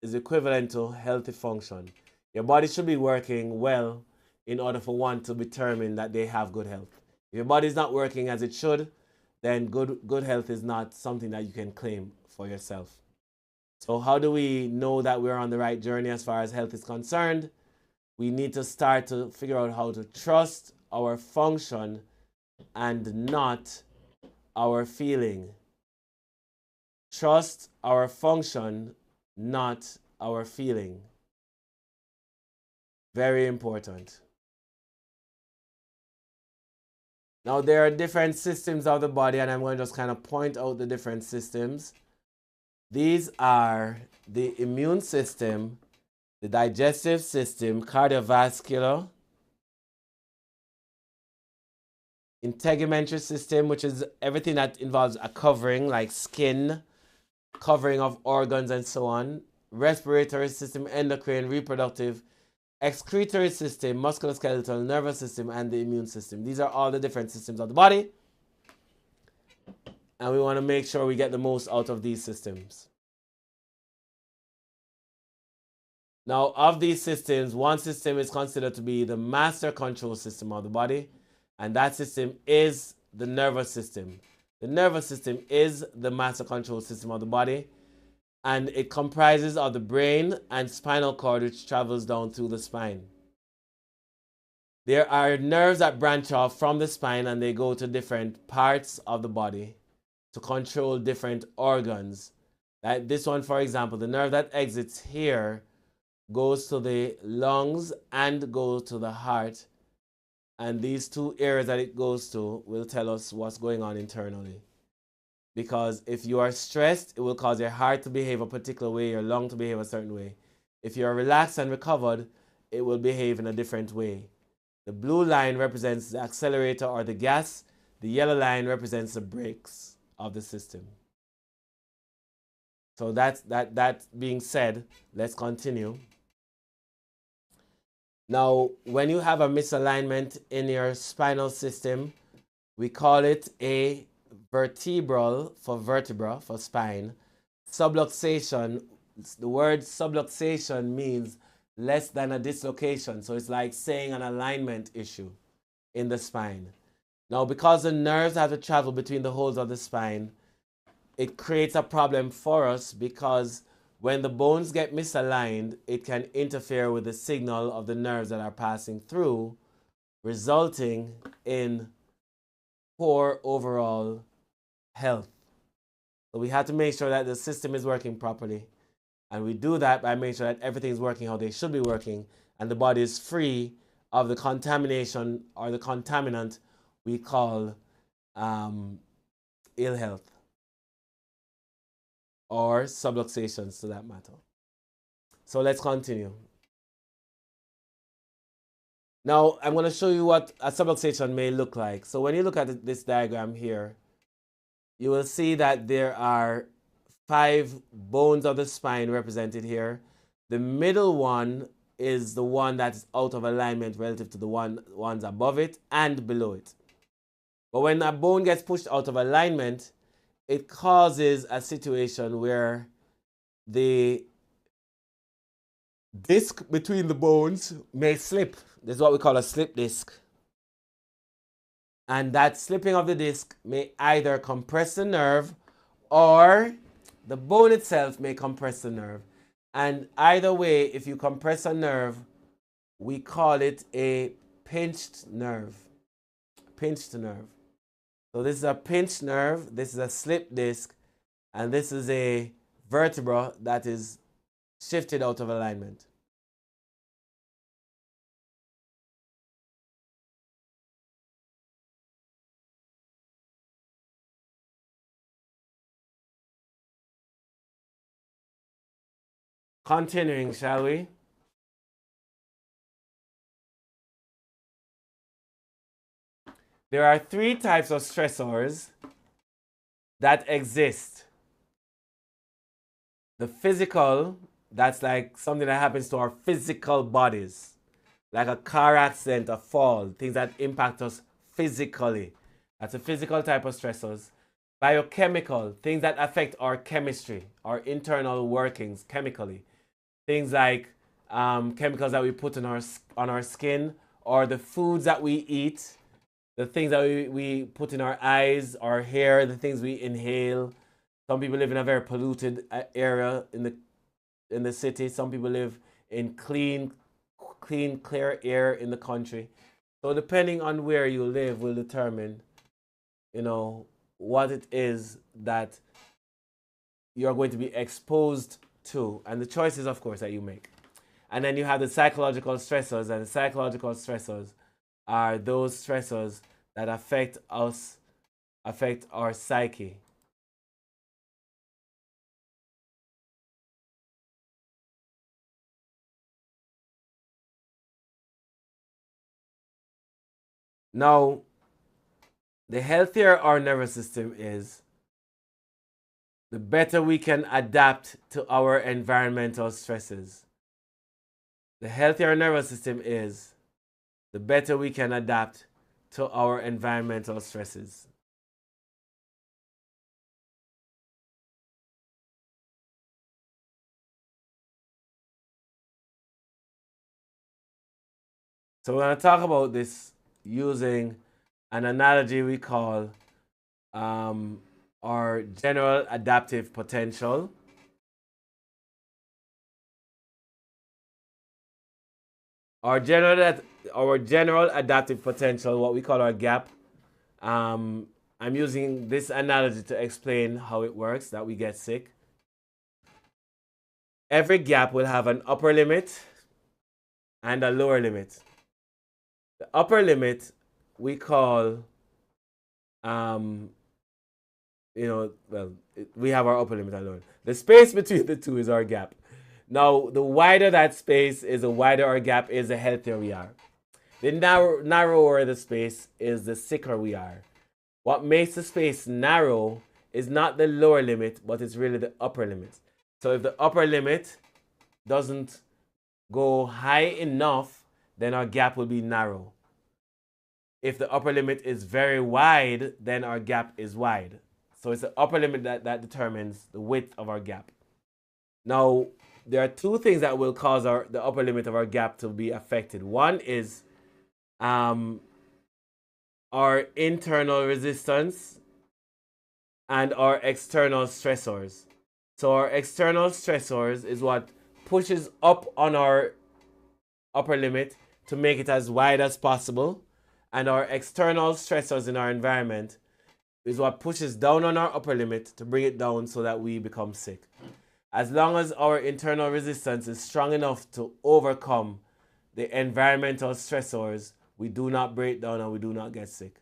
is equivalent to healthy function. Your body should be working well in order for one to determine that they have good health. If your body is not working as it should, then good health is not something that you can claim for yourself. So how do we know that we're on the right journey as far as health is concerned? We need to start to figure out how to trust our function and not our feeling. Trust our function, not our feeling. Very important. Now, there are different systems of the body, and I'm going to just kind of point out the different systems. These are the immune system, the digestive system, cardiovascular, integumentary system, which is everything that involves a covering like skin, covering of organs and so on, respiratory system, endocrine, reproductive, excretory system, musculoskeletal, nervous system, and the immune system. These are all the different systems of the body, and we want to make sure we get the most out of these systems. Now, of these systems, one system is considered to be the master control system of the body, and that system is the nervous system. The nervous system is the master control system of the body, and it comprises of the brain and spinal cord, which travels down through the spine. There are nerves that branch off from the spine and they go to different parts of the body to control different organs. Like this one, for example, the nerve that exits here goes to the lungs and goes to the heart. And these two areas that it goes to will tell us what's going on internally. Because if you are stressed, it will cause your heart to behave a particular way, your lung to behave a certain way. If you are relaxed and recovered, it will behave in a different way. The blue line represents the accelerator or the gas. The yellow line represents the brakes of the system. So that being said, let's continue. Now, when you have a misalignment in your spinal system, we call it a vertebral, for vertebra, for spine. Subluxation, the word subluxation means less than a dislocation. So it's like saying an alignment issue in the spine. Now, because the nerves have to travel between the holes of the spine, it creates a problem for us because when the bones get misaligned, it can interfere with the signal of the nerves that are passing through, resulting in poor overall health. So we have to make sure that the system is working properly. And we do that by making sure that everything is working how they should be working and the body is free of the contamination or the contaminant we call ill health or subluxations to that matter. So let's continue. Now I'm going to show you what a subluxation may look like. So when you look at this diagram here, you will see that there are 5 bones of the spine represented here. The middle one is the one that's out of alignment relative to the ones above it and below it. But when a bone gets pushed out of alignment, it causes a situation where the disc between the bones may slip. This is what we call a slip disc. And that slipping of the disc may either compress the nerve or the bone itself may compress the nerve. And either way, if you compress a nerve, we call it a pinched nerve. Pinched nerve. So this is a pinched nerve, this is a slip disc, and this is a vertebra that is shifted out of alignment. Continuing, shall we? There are 3 types of stressors that exist. The physical, that's like something that happens to our physical bodies, like a car accident, a fall, things that impact us physically. That's a physical type of stressors. Biochemical, things that affect our chemistry, our internal workings chemically. Things like chemicals that we put on our skin, or the foods that we eat, the things that we put in our eyes, our hair, the things we inhale. Some people live in a very polluted area in the city. Some people live in clean, clear air in the country. So depending on where you live will determine, what it is that you're going to be exposed to, and the choices, of course, that you make. And then you have the psychological stressors, and the psychological stressors are those stressors that affect us, affect our psyche. Now, the healthier our nervous system is, the better we can adapt to our environmental stresses. The healthier our nervous system is, the better we can adapt to our environmental stresses. So we're going to talk about this using an analogy we call our general adaptive potential. Our general adaptive potential, what we call our gap. I'm using this analogy to explain how it works that we get sick. Every gap will have an upper limit and a lower limit. The upper limit we call, we have our upper limit and lower. The space between the two is our gap. Now, the wider that space is, the wider our gap is, the healthier we are. The narrower the space is, the sicker we are. What makes the space narrow is not the lower limit, but it's really the upper limit. So if the upper limit doesn't go high enough, then our gap will be narrow. If the upper limit is very wide, then our gap is wide. So it's the upper limit that determines the width of our gap. Now, there are two things that will cause the upper limit of our gap to be affected. One is our internal resistance and our external stressors. So our external stressors is what pushes up on our upper limit to make it as wide as possible. And our external stressors in our environment is what pushes down on our upper limit to bring it down so that we become sick. As long as our internal resistance is strong enough to overcome the environmental stressors, we do not break down and we do not get sick.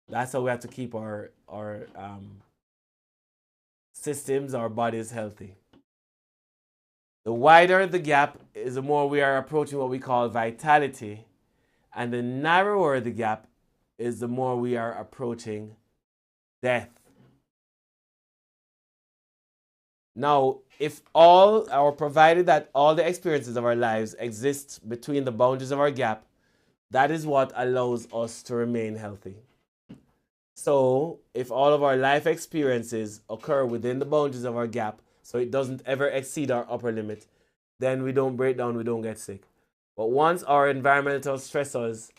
That's how we have to keep our systems, our bodies healthy. The wider the gap is, the more we are approaching what we call vitality. And the narrower the gap is, the more we are approaching death. Now, provided that all the experiences of our lives exist between the boundaries of our gap, that is what allows us to remain healthy. So, if all of our life experiences occur within the boundaries of our gap, so it doesn't ever exceed our upper limit, then we don't break down, we don't get sick. But once our environmental stressors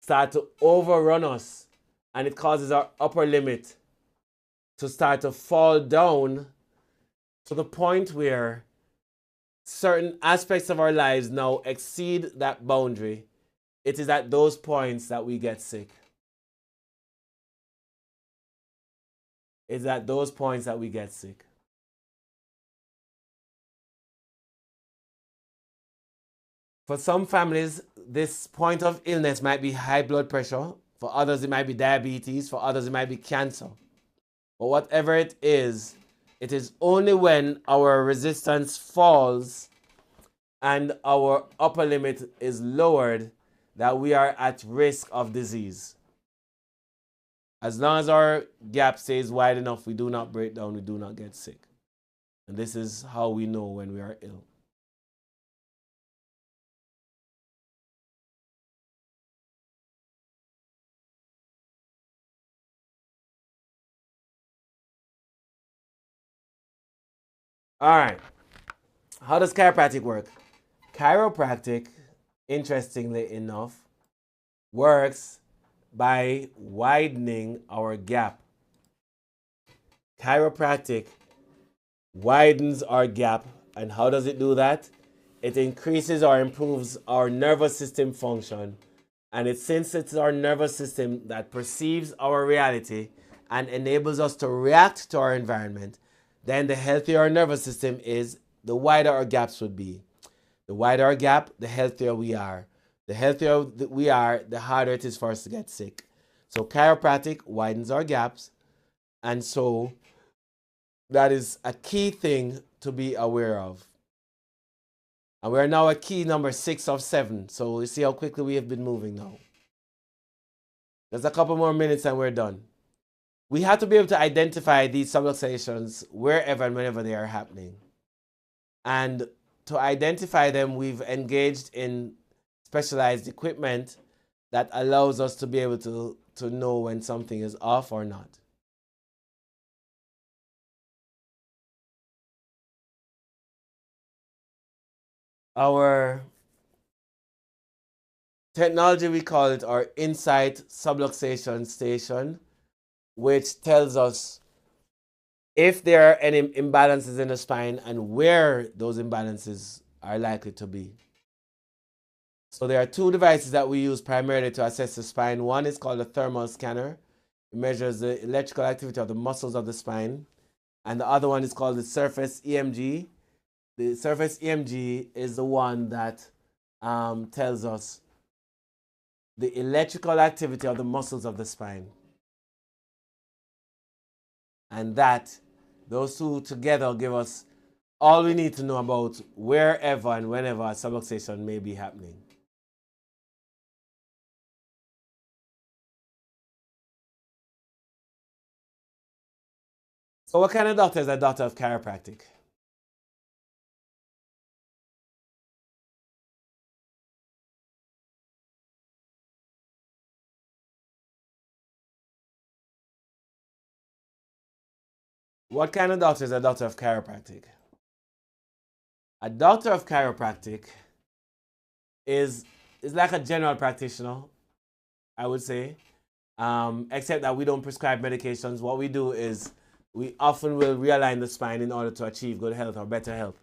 start to overrun us and it causes our upper limit to start to fall down to the point where certain aspects of our lives now exceed that boundary, it is at those points that we get sick. It's at those points that we get sick. For some families, this point of illness might be high blood pressure. For others, it might be diabetes. For others, it might be cancer. But whatever it is only when our resistance falls and our upper limit is lowered that we are at risk of disease. As long as our gap stays wide enough, we do not break down, we do not get sick. And this is how we know when we are ill. All right. How does chiropractic work? Chiropractic, interestingly enough, works by widening our gap. Chiropractic widens our gap. And how does it do that? It increases or improves our nervous system function. And since it's our nervous system that perceives our reality and enables us to react to our environment, then the healthier our nervous system is, the wider our gaps would be. The wider our gap, the healthier we are. The healthier we are, the harder it is for us to get sick. So chiropractic widens our gaps. And so that is a key thing to be aware of. And we're now at key number 6 of 7. So you see how quickly we have been moving now. Just a couple more minutes and we're done. We have to be able to identify these subluxations wherever and whenever they are happening. And to identify them, we've engaged in specialized equipment that allows us to be able to know when something is off or not. Our technology, we call it our Insight Subluxation Station, which tells us if there are any imbalances in the spine and where those imbalances are likely to be. So there are two devices that we use primarily to assess the spine. One is called a thermal scanner. It measures the electrical activity of the muscles of the spine. And the other one is called the surface EMG. The surface EMG is the one that tells us the electrical activity of the muscles of the spine. And those two together give us all we need to know about wherever and whenever a subluxation may be happening. So what kind of doctor is a doctor of chiropractic? What kind of doctor is a doctor of chiropractic? A doctor of chiropractic is like a general practitioner, I would say, except that we don't prescribe medications. What we do is we often will realign the spine in order to achieve good health or better health.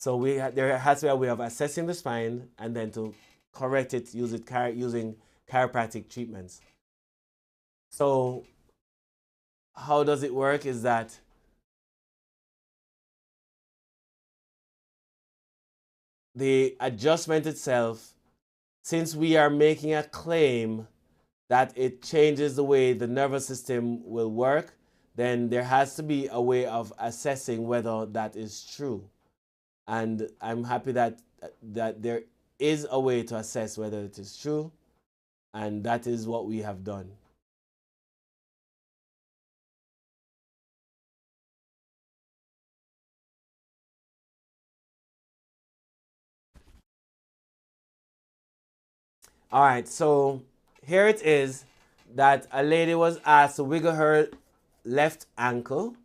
So there has to be a way of assessing the spine and then to correct it using chiropractic treatments. So how does it work is that the adjustment itself, since we are making a claim that it changes the way the nervous system will work, then there has to be a way of assessing whether that is true. And I'm happy that there is a way to assess whether it is true, and that is what we have done. All right, so here it is that a lady was asked to wiggle her left ankle,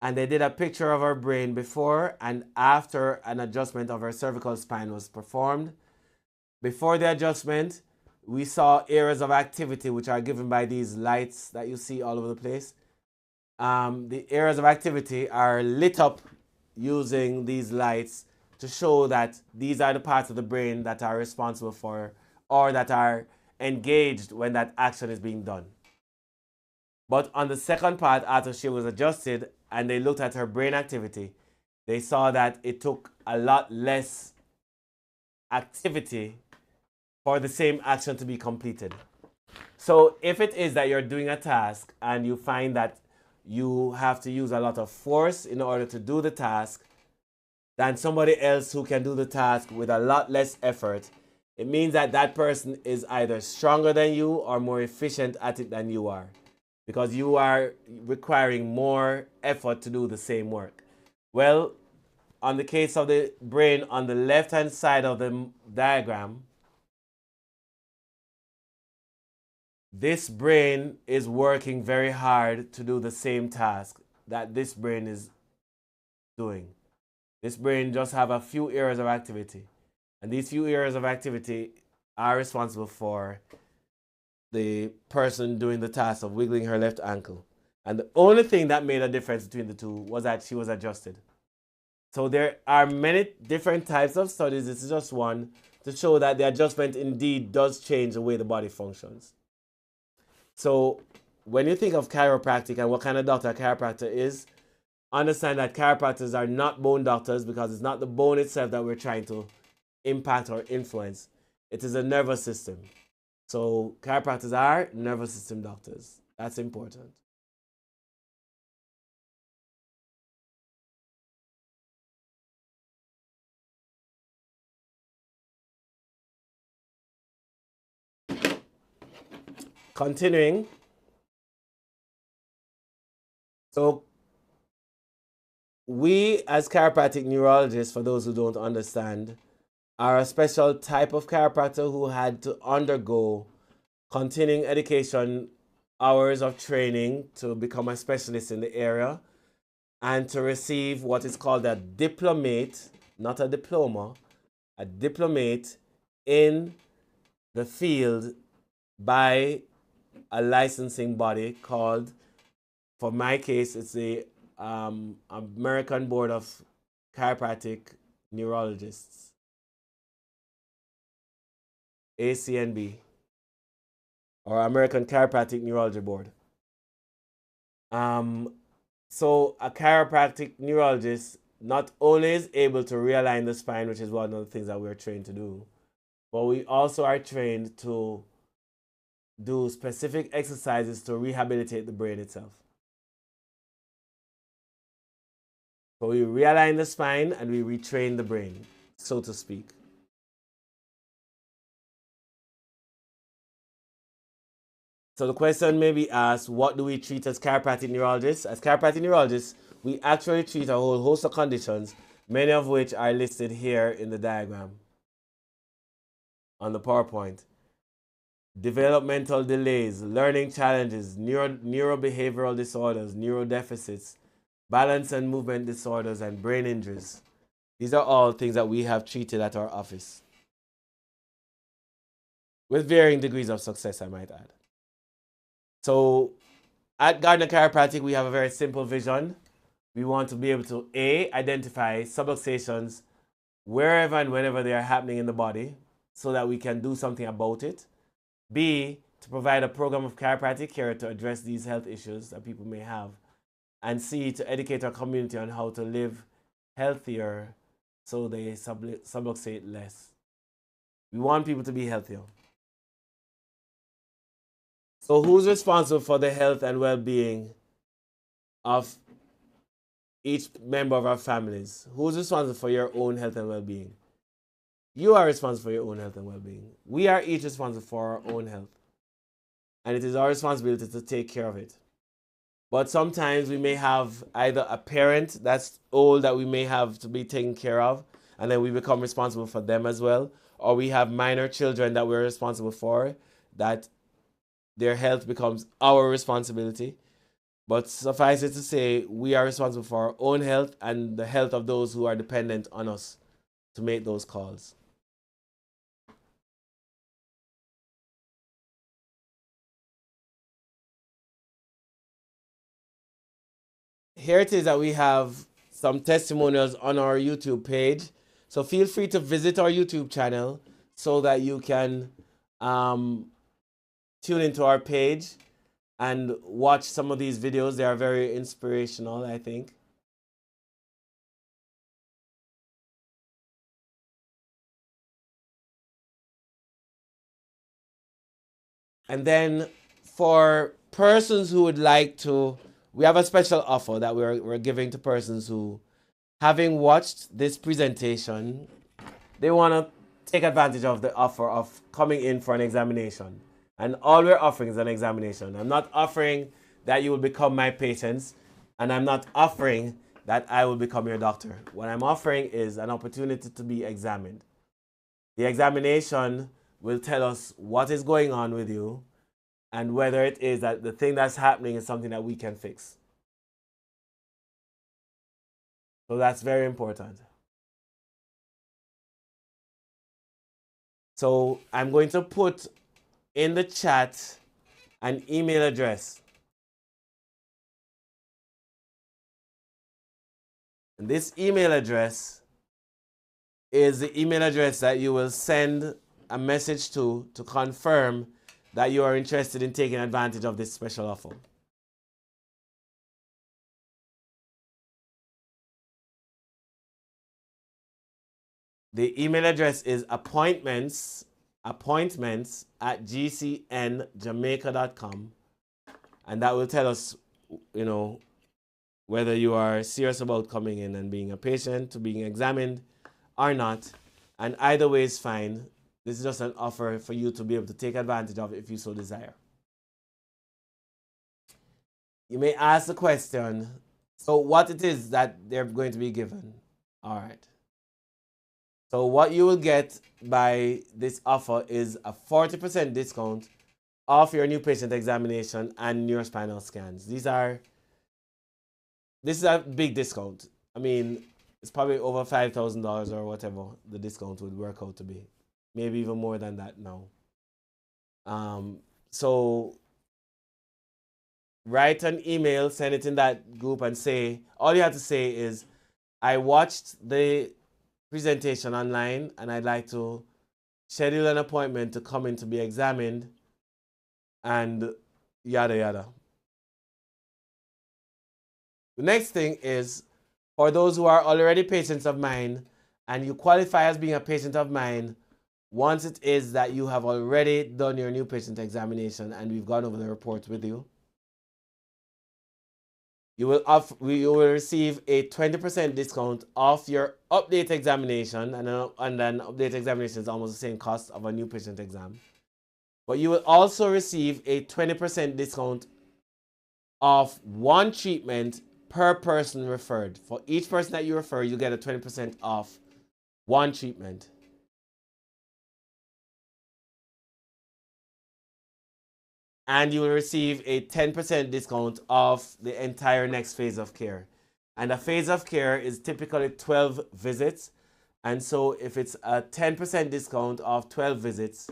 and they did a picture of her brain before and after an adjustment of her cervical spine was performed. Before the adjustment, we saw areas of activity which are given by these lights that you see all over the place. The areas of activity are lit up using these lights to show that these are the parts of the brain that are responsible for or that are engaged when that action is being done. But on the second part, after she was adjusted and they looked at her brain activity, they saw that it took a lot less activity for the same action to be completed. So if it is that you're doing a task and you find that you have to use a lot of force in order to do the task than somebody else who can do the task with a lot less effort, it means that that person is either stronger than you or more efficient at it than you are, because you are requiring more effort to do the same work. Well, on the case of the brain on the left-hand side of the diagram, this brain is working very hard to do the same task that this brain is doing. This brain just have a few areas of activity. And these few areas of activity are responsible for the person doing the task of wiggling her left ankle. And the only thing that made a difference between the two was that she was adjusted. So there are many different types of studies. This is just one to show that the adjustment indeed does change the way the body functions. So when you think of chiropractic and what kind of doctor a chiropractor is, understand that chiropractors are not bone doctors, because it's not the bone itself that we're trying to impact or influence. It is a nervous system. So chiropractors are nervous system doctors. That's important. continuing. So we as chiropractic neurologists, for those who don't understand, are a special type of chiropractor who had to undergo continuing education, hours of training to become a specialist in the area, and to receive what is called a diplomate, not a diploma, a diplomate in the field by a licensing body called, for my case, it's the American Board of Chiropractic Neurologists, ACNB, or American Chiropractic Neurology Board. So a chiropractic neurologist not only is able to realign the spine, which is one of the things that we're trained to do, but we also are trained to do specific exercises to rehabilitate the brain itself. So we realign the spine and we retrain the brain, so to speak. So the question may be asked, what do we treat as chiropractic neurologists? As chiropractic neurologists, we actually treat a whole host of conditions, many of which are listed here in the diagram on the PowerPoint. Developmental delays, learning challenges, neurobehavioral disorders, neurodeficits, balance and movement disorders, and brain injuries. These are all things that we have treated at our office, with varying degrees of success, I might add. So at Gardner Chiropractic, we have a very simple vision. We want to be able to A, identify subluxations wherever and whenever they are happening in the body so that we can do something about it. B, to provide a program of chiropractic care to address these health issues that people may have. And C, to educate our community on how to live healthier so they subluxate less. We want people to be healthier. So who's responsible for the health and well-being of each member of our families? Who's responsible for your own health and well-being? You are responsible for your own health and well-being. We are each responsible for our own health. And it is our responsibility to take care of it. But sometimes we may have either a parent that's old that we may have to be taken care of, and then we become responsible for them as well. Or we have minor children that we're responsible for, that their health becomes our responsibility. But suffice it to say, we are responsible for our own health and the health of those who are dependent on us to make those calls. Here it is that we have some testimonials on our YouTube page. So feel free to visit our YouTube channel so that you can tune into our page and watch some of these videos. They are very inspirational, I think. And then for persons who would like to, we have a special offer that we're giving to persons who, having watched this presentation, they want to take advantage of the offer of coming in for an examination. And all we're offering is an examination. I'm not offering that you will become my patients, and I'm not offering that I will become your doctor. What I'm offering is an opportunity to be examined. The examination will tell us what is going on with you and whether it is that the thing that's happening is something that we can fix. So that's very important. So I'm going to put in the chat an email address. And this email address is the email address that you will send a message to confirm that you are interested in taking advantage of this special offer. The email address is appointments at gcnjamaica.com, and that will tell us, whether you are serious about coming in and being a patient, to being examined or not. And either way is fine. This is just an offer for you to be able to take advantage of if you so desire. You may ask the question, so what it is that they're going to be given. All right. So what you will get by this offer is a 40% discount off your new patient examination and neurospinal scans. This is a big discount. I mean, it's probably over $5,000 or whatever the discount would work out to be. Maybe even more than that now. So write an email, send it in that group, and say, all you have to say is, I watched the presentation online and I'd like to schedule an appointment to come in to be examined and yada yada. The next thing is, for those who are already patients of mine and you qualify as being a patient of mine, once it is that you have already done your new patient examination and we've gone over the report with you, you will receive a 20% discount off your update examination, and then update examination is almost the same cost of a new patient exam. But you will also receive a 20% discount off one treatment per person referred. For each person that you refer, you get a 20% off one treatment. And you will receive a 10% discount off the entire next phase of care. And a phase of care is typically 12 visits. And so if it's a 10% discount off 12 visits,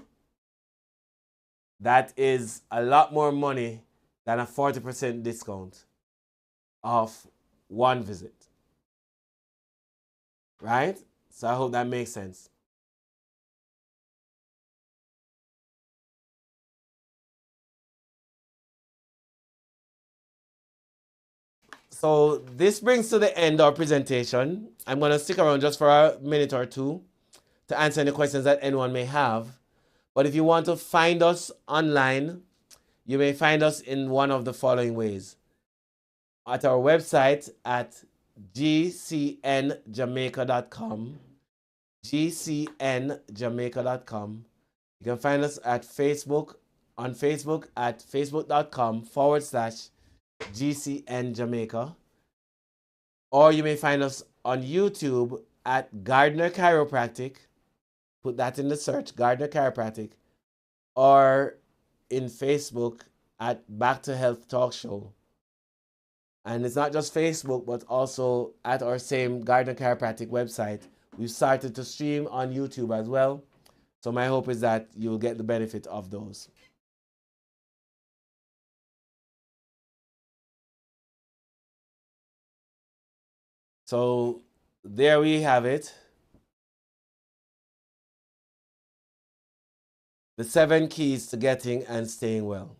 that is a lot more money than a 40% discount off one visit. Right? So I hope that makes sense. So this brings to the end our presentation. I'm going to stick around just for a minute or two to answer any questions that anyone may have. But if you want to find us online, you may find us in one of the following ways. At our website at gcnjamaica.com, gcnjamaica.com. You can find us at Facebook, on Facebook at facebook.com/GCN Jamaica. Or you may find us on YouTube at Gardner Chiropractic. Put that in the search, Gardner Chiropractic. Or in Facebook at Back to Health Talk Show. And it's not just Facebook, but also at our same Gardner Chiropractic website. We've started to stream on YouTube as well. So my hope is that you'll get the benefit of those. So there we have it. The 7 keys to getting and staying well.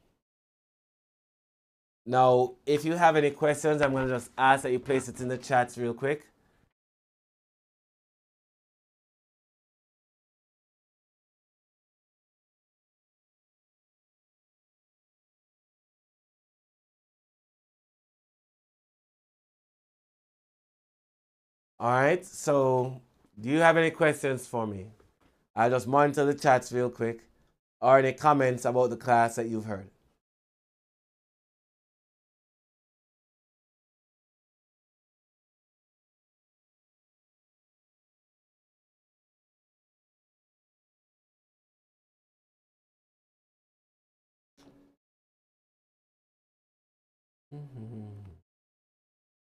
Now, if you have any questions, I'm going to just ask that you place it in the chats real quick. All right, so do you have any questions for me? I'll just monitor the chats real quick, or any comments about the class that you've heard.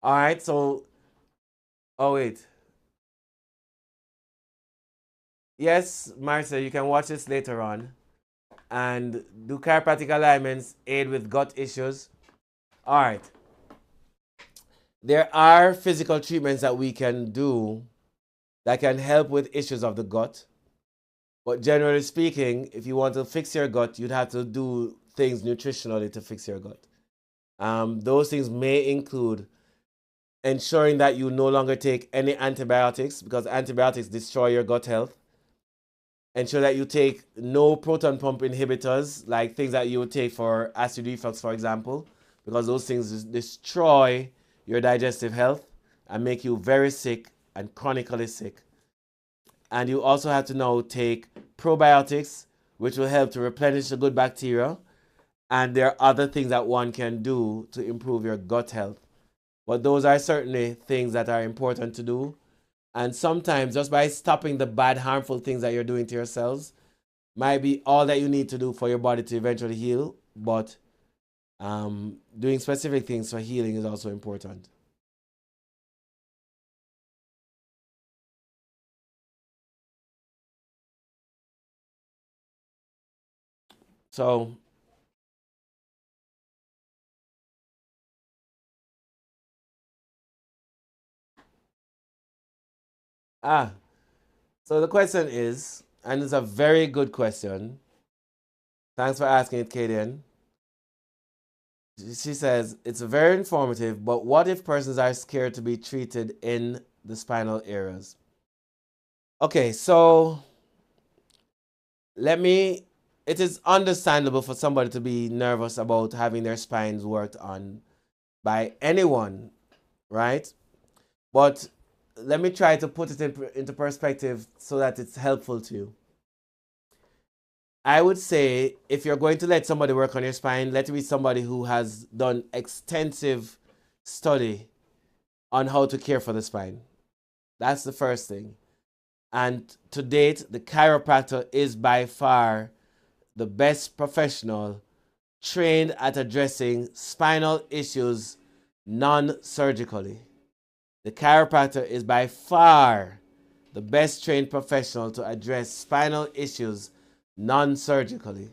All right, so, oh wait. Yes, Marcia, you can watch this later on. And do chiropractic alignments aid with gut issues? All right. There are physical treatments that we can do that can help with issues of the gut. But generally speaking, if you want to fix your gut, you'd have to do things nutritionally to fix your gut. Those things may include ensuring that you no longer take any antibiotics, because antibiotics destroy your gut health. Ensure that you take no proton pump inhibitors, like things that you would take for acid reflux, for example, because those things destroy your digestive health and make you very sick and chronically sick. And you also have to now take probiotics, which will help to replenish the good bacteria And there are other things that one can do to improve your gut health. But those are certainly things that are important to do. And sometimes just by stopping the bad, harmful things that you're doing to yourselves might be all that you need to do for your body to eventually heal. But doing specific things for healing is also important. So, so the question is, and it's a very good question. Thanks for asking it, Kadian. She says, it's very informative, but what if persons are scared to be treated in the spinal areas? Okay, so it is understandable for somebody to be nervous about having their spines worked on by anyone, right? But let me try to put it into perspective so that it's helpful to you. I would say if you're going to let somebody work on your spine, let it be somebody who has done extensive study on how to care for the spine. That's the first thing. And to date, the chiropractor is by far the best professional trained at addressing spinal issues non-surgically. The chiropractor is by far the best trained professional to address spinal issues non-surgically.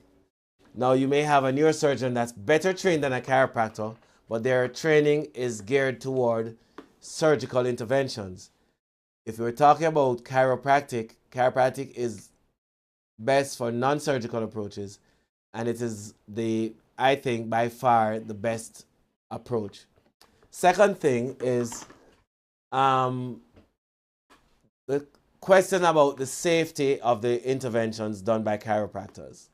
Now, you may have a neurosurgeon that's better trained than a chiropractor, but their training is geared toward surgical interventions. If we're talking about chiropractic is best for non-surgical approaches, and it is I think, by far the best approach. Second thing is the question about the safety of the interventions done by chiropractors.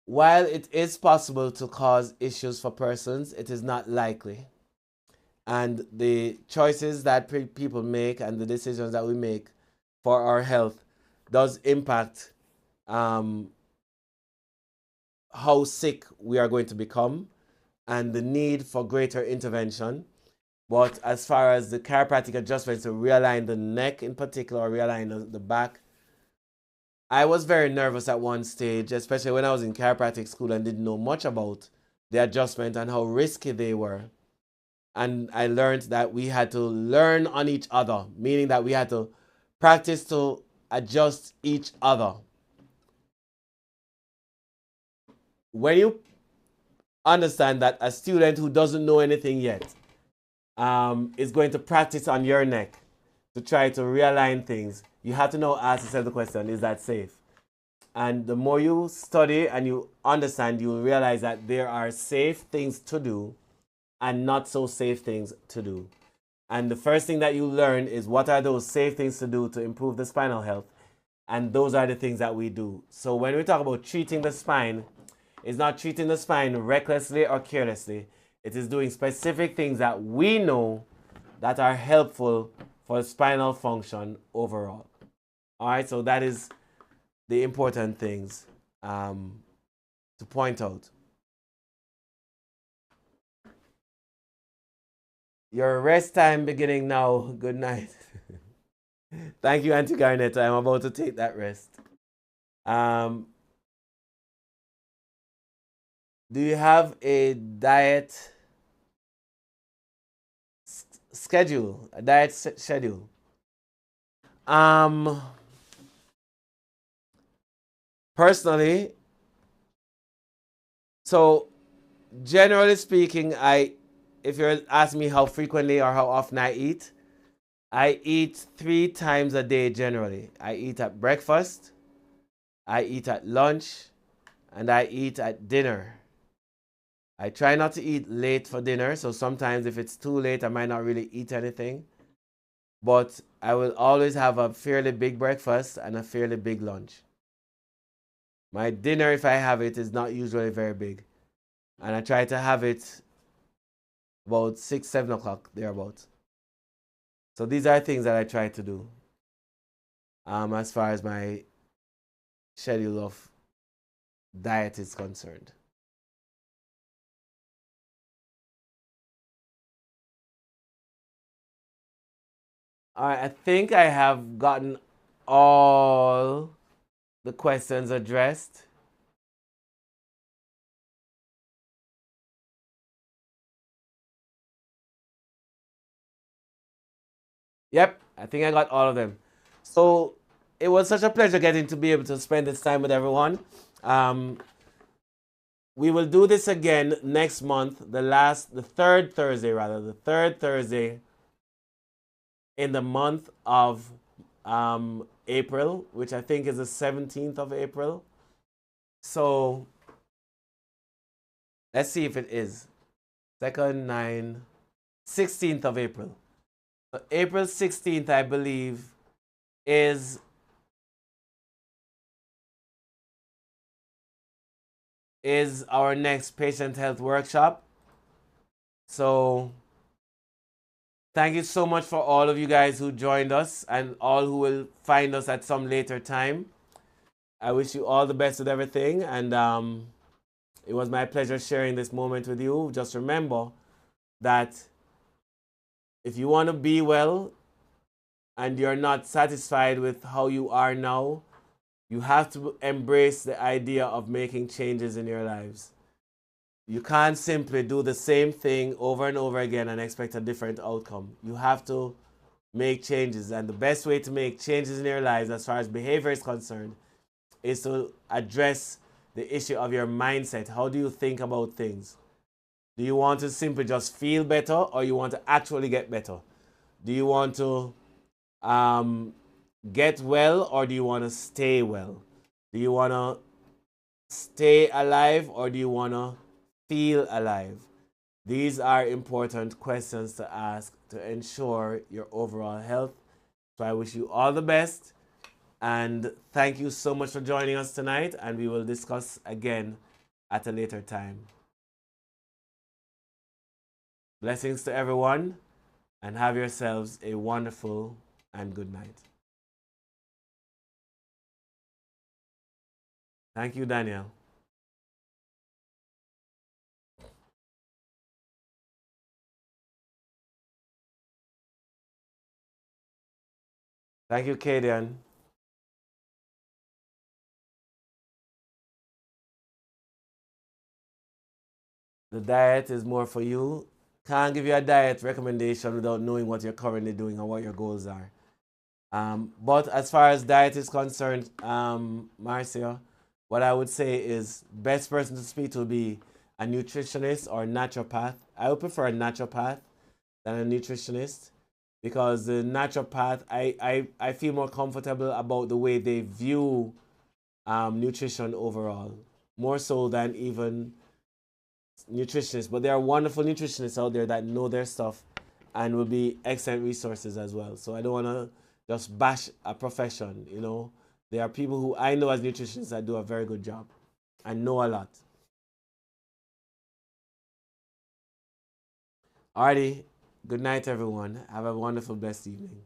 While it is possible to cause issues for persons, it is not likely. And the choices that people make and the decisions that we make for our health does impact how sick we are going to become and the need for greater intervention. But as far as the chiropractic adjustments to realign the neck in particular, or realign the back, I was very nervous at one stage, especially when I was in chiropractic school and didn't know much about the adjustment and how risky they were. And I learned that we had to learn on each other, meaning that we had to practice to adjust each other. When you understand that a student who doesn't know anything yet is going to practice on your neck to try to realign things, you have to now ask yourself the question, is that safe? And the more you study and you understand, you will realize that there are safe things to do and not so safe things to do. And the first thing that you learn is what are those safe things to do to improve the spinal health. And those are the things that we do. So when we talk about treating the spine, it's not treating the spine recklessly or carelessly. It is doing specific things that we know that are helpful for spinal function overall. All right, so that is the important things to point out. Your rest time beginning now. Good night. Thank you, Auntie Garnett. I'm about to take that rest. Do you have a diet schedule? A diet schedule? Personally, so generally speaking, if you're asking me how frequently or how often I eat 3 times a day generally. I eat at breakfast, I eat at lunch, and I eat at dinner. I try not to eat late for dinner, so sometimes if it's too late, I might not really eat anything. But I will always have a fairly big breakfast and a fairly big lunch. My dinner, if I have it, is not usually very big. And I try to have it about 6, 7 o'clock, thereabouts. So these are things that I try to do as far as my schedule of diet is concerned. All right, I think I have gotten all the questions addressed. Yep, I think I got all of them. So it was such a pleasure getting to be able to spend this time with everyone. Um, we will do this again next month, the third Thursday in the month of April, which I think is the 17th of April. So let's see if it is. Second, 9, 16th of April. So April 16th, I believe, is our next patient health workshop. So thank you so much for all of you guys who joined us and all who will find us at some later time. I wish you all the best with everything, and it was my pleasure sharing this moment with you. Just remember that if you want to be well and you're not satisfied with how you are now, you have to embrace the idea of making changes in your lives. You can't simply do the same thing over and over again and expect a different outcome. You have to make changes, and the best way to make changes in your lives as far as behavior is concerned is to address the issue of your mindset. How do you think about things? Do you want to simply just feel better, or you want to actually get better? Do you want to get well, or do you want to stay well? Do you want to stay alive, or do you want to feel alive? These are important questions to ask to ensure your overall health. So I wish you all the best, and thank you so much for joining us tonight, and we will discuss again at a later time. Blessings to everyone, and have yourselves a wonderful and good night. Thank you, Daniel. Thank you, Kadian. The diet is more for you. Can't give you a diet recommendation without knowing what you're currently doing and what your goals are. But as far as diet is concerned, Marcia, what I would say is best person to speak to would be a nutritionist or a naturopath. I would prefer a naturopath than a nutritionist, because the naturopath, I feel more comfortable about the way they view nutrition overall, more so than even nutritionists. But there are wonderful nutritionists out there that know their stuff and will be excellent resources as well. So I don't want to just bash a profession, you know. There are people who I know as nutritionists that do a very good job and know a lot. Alrighty, good night everyone. Have a wonderful, blessed evening.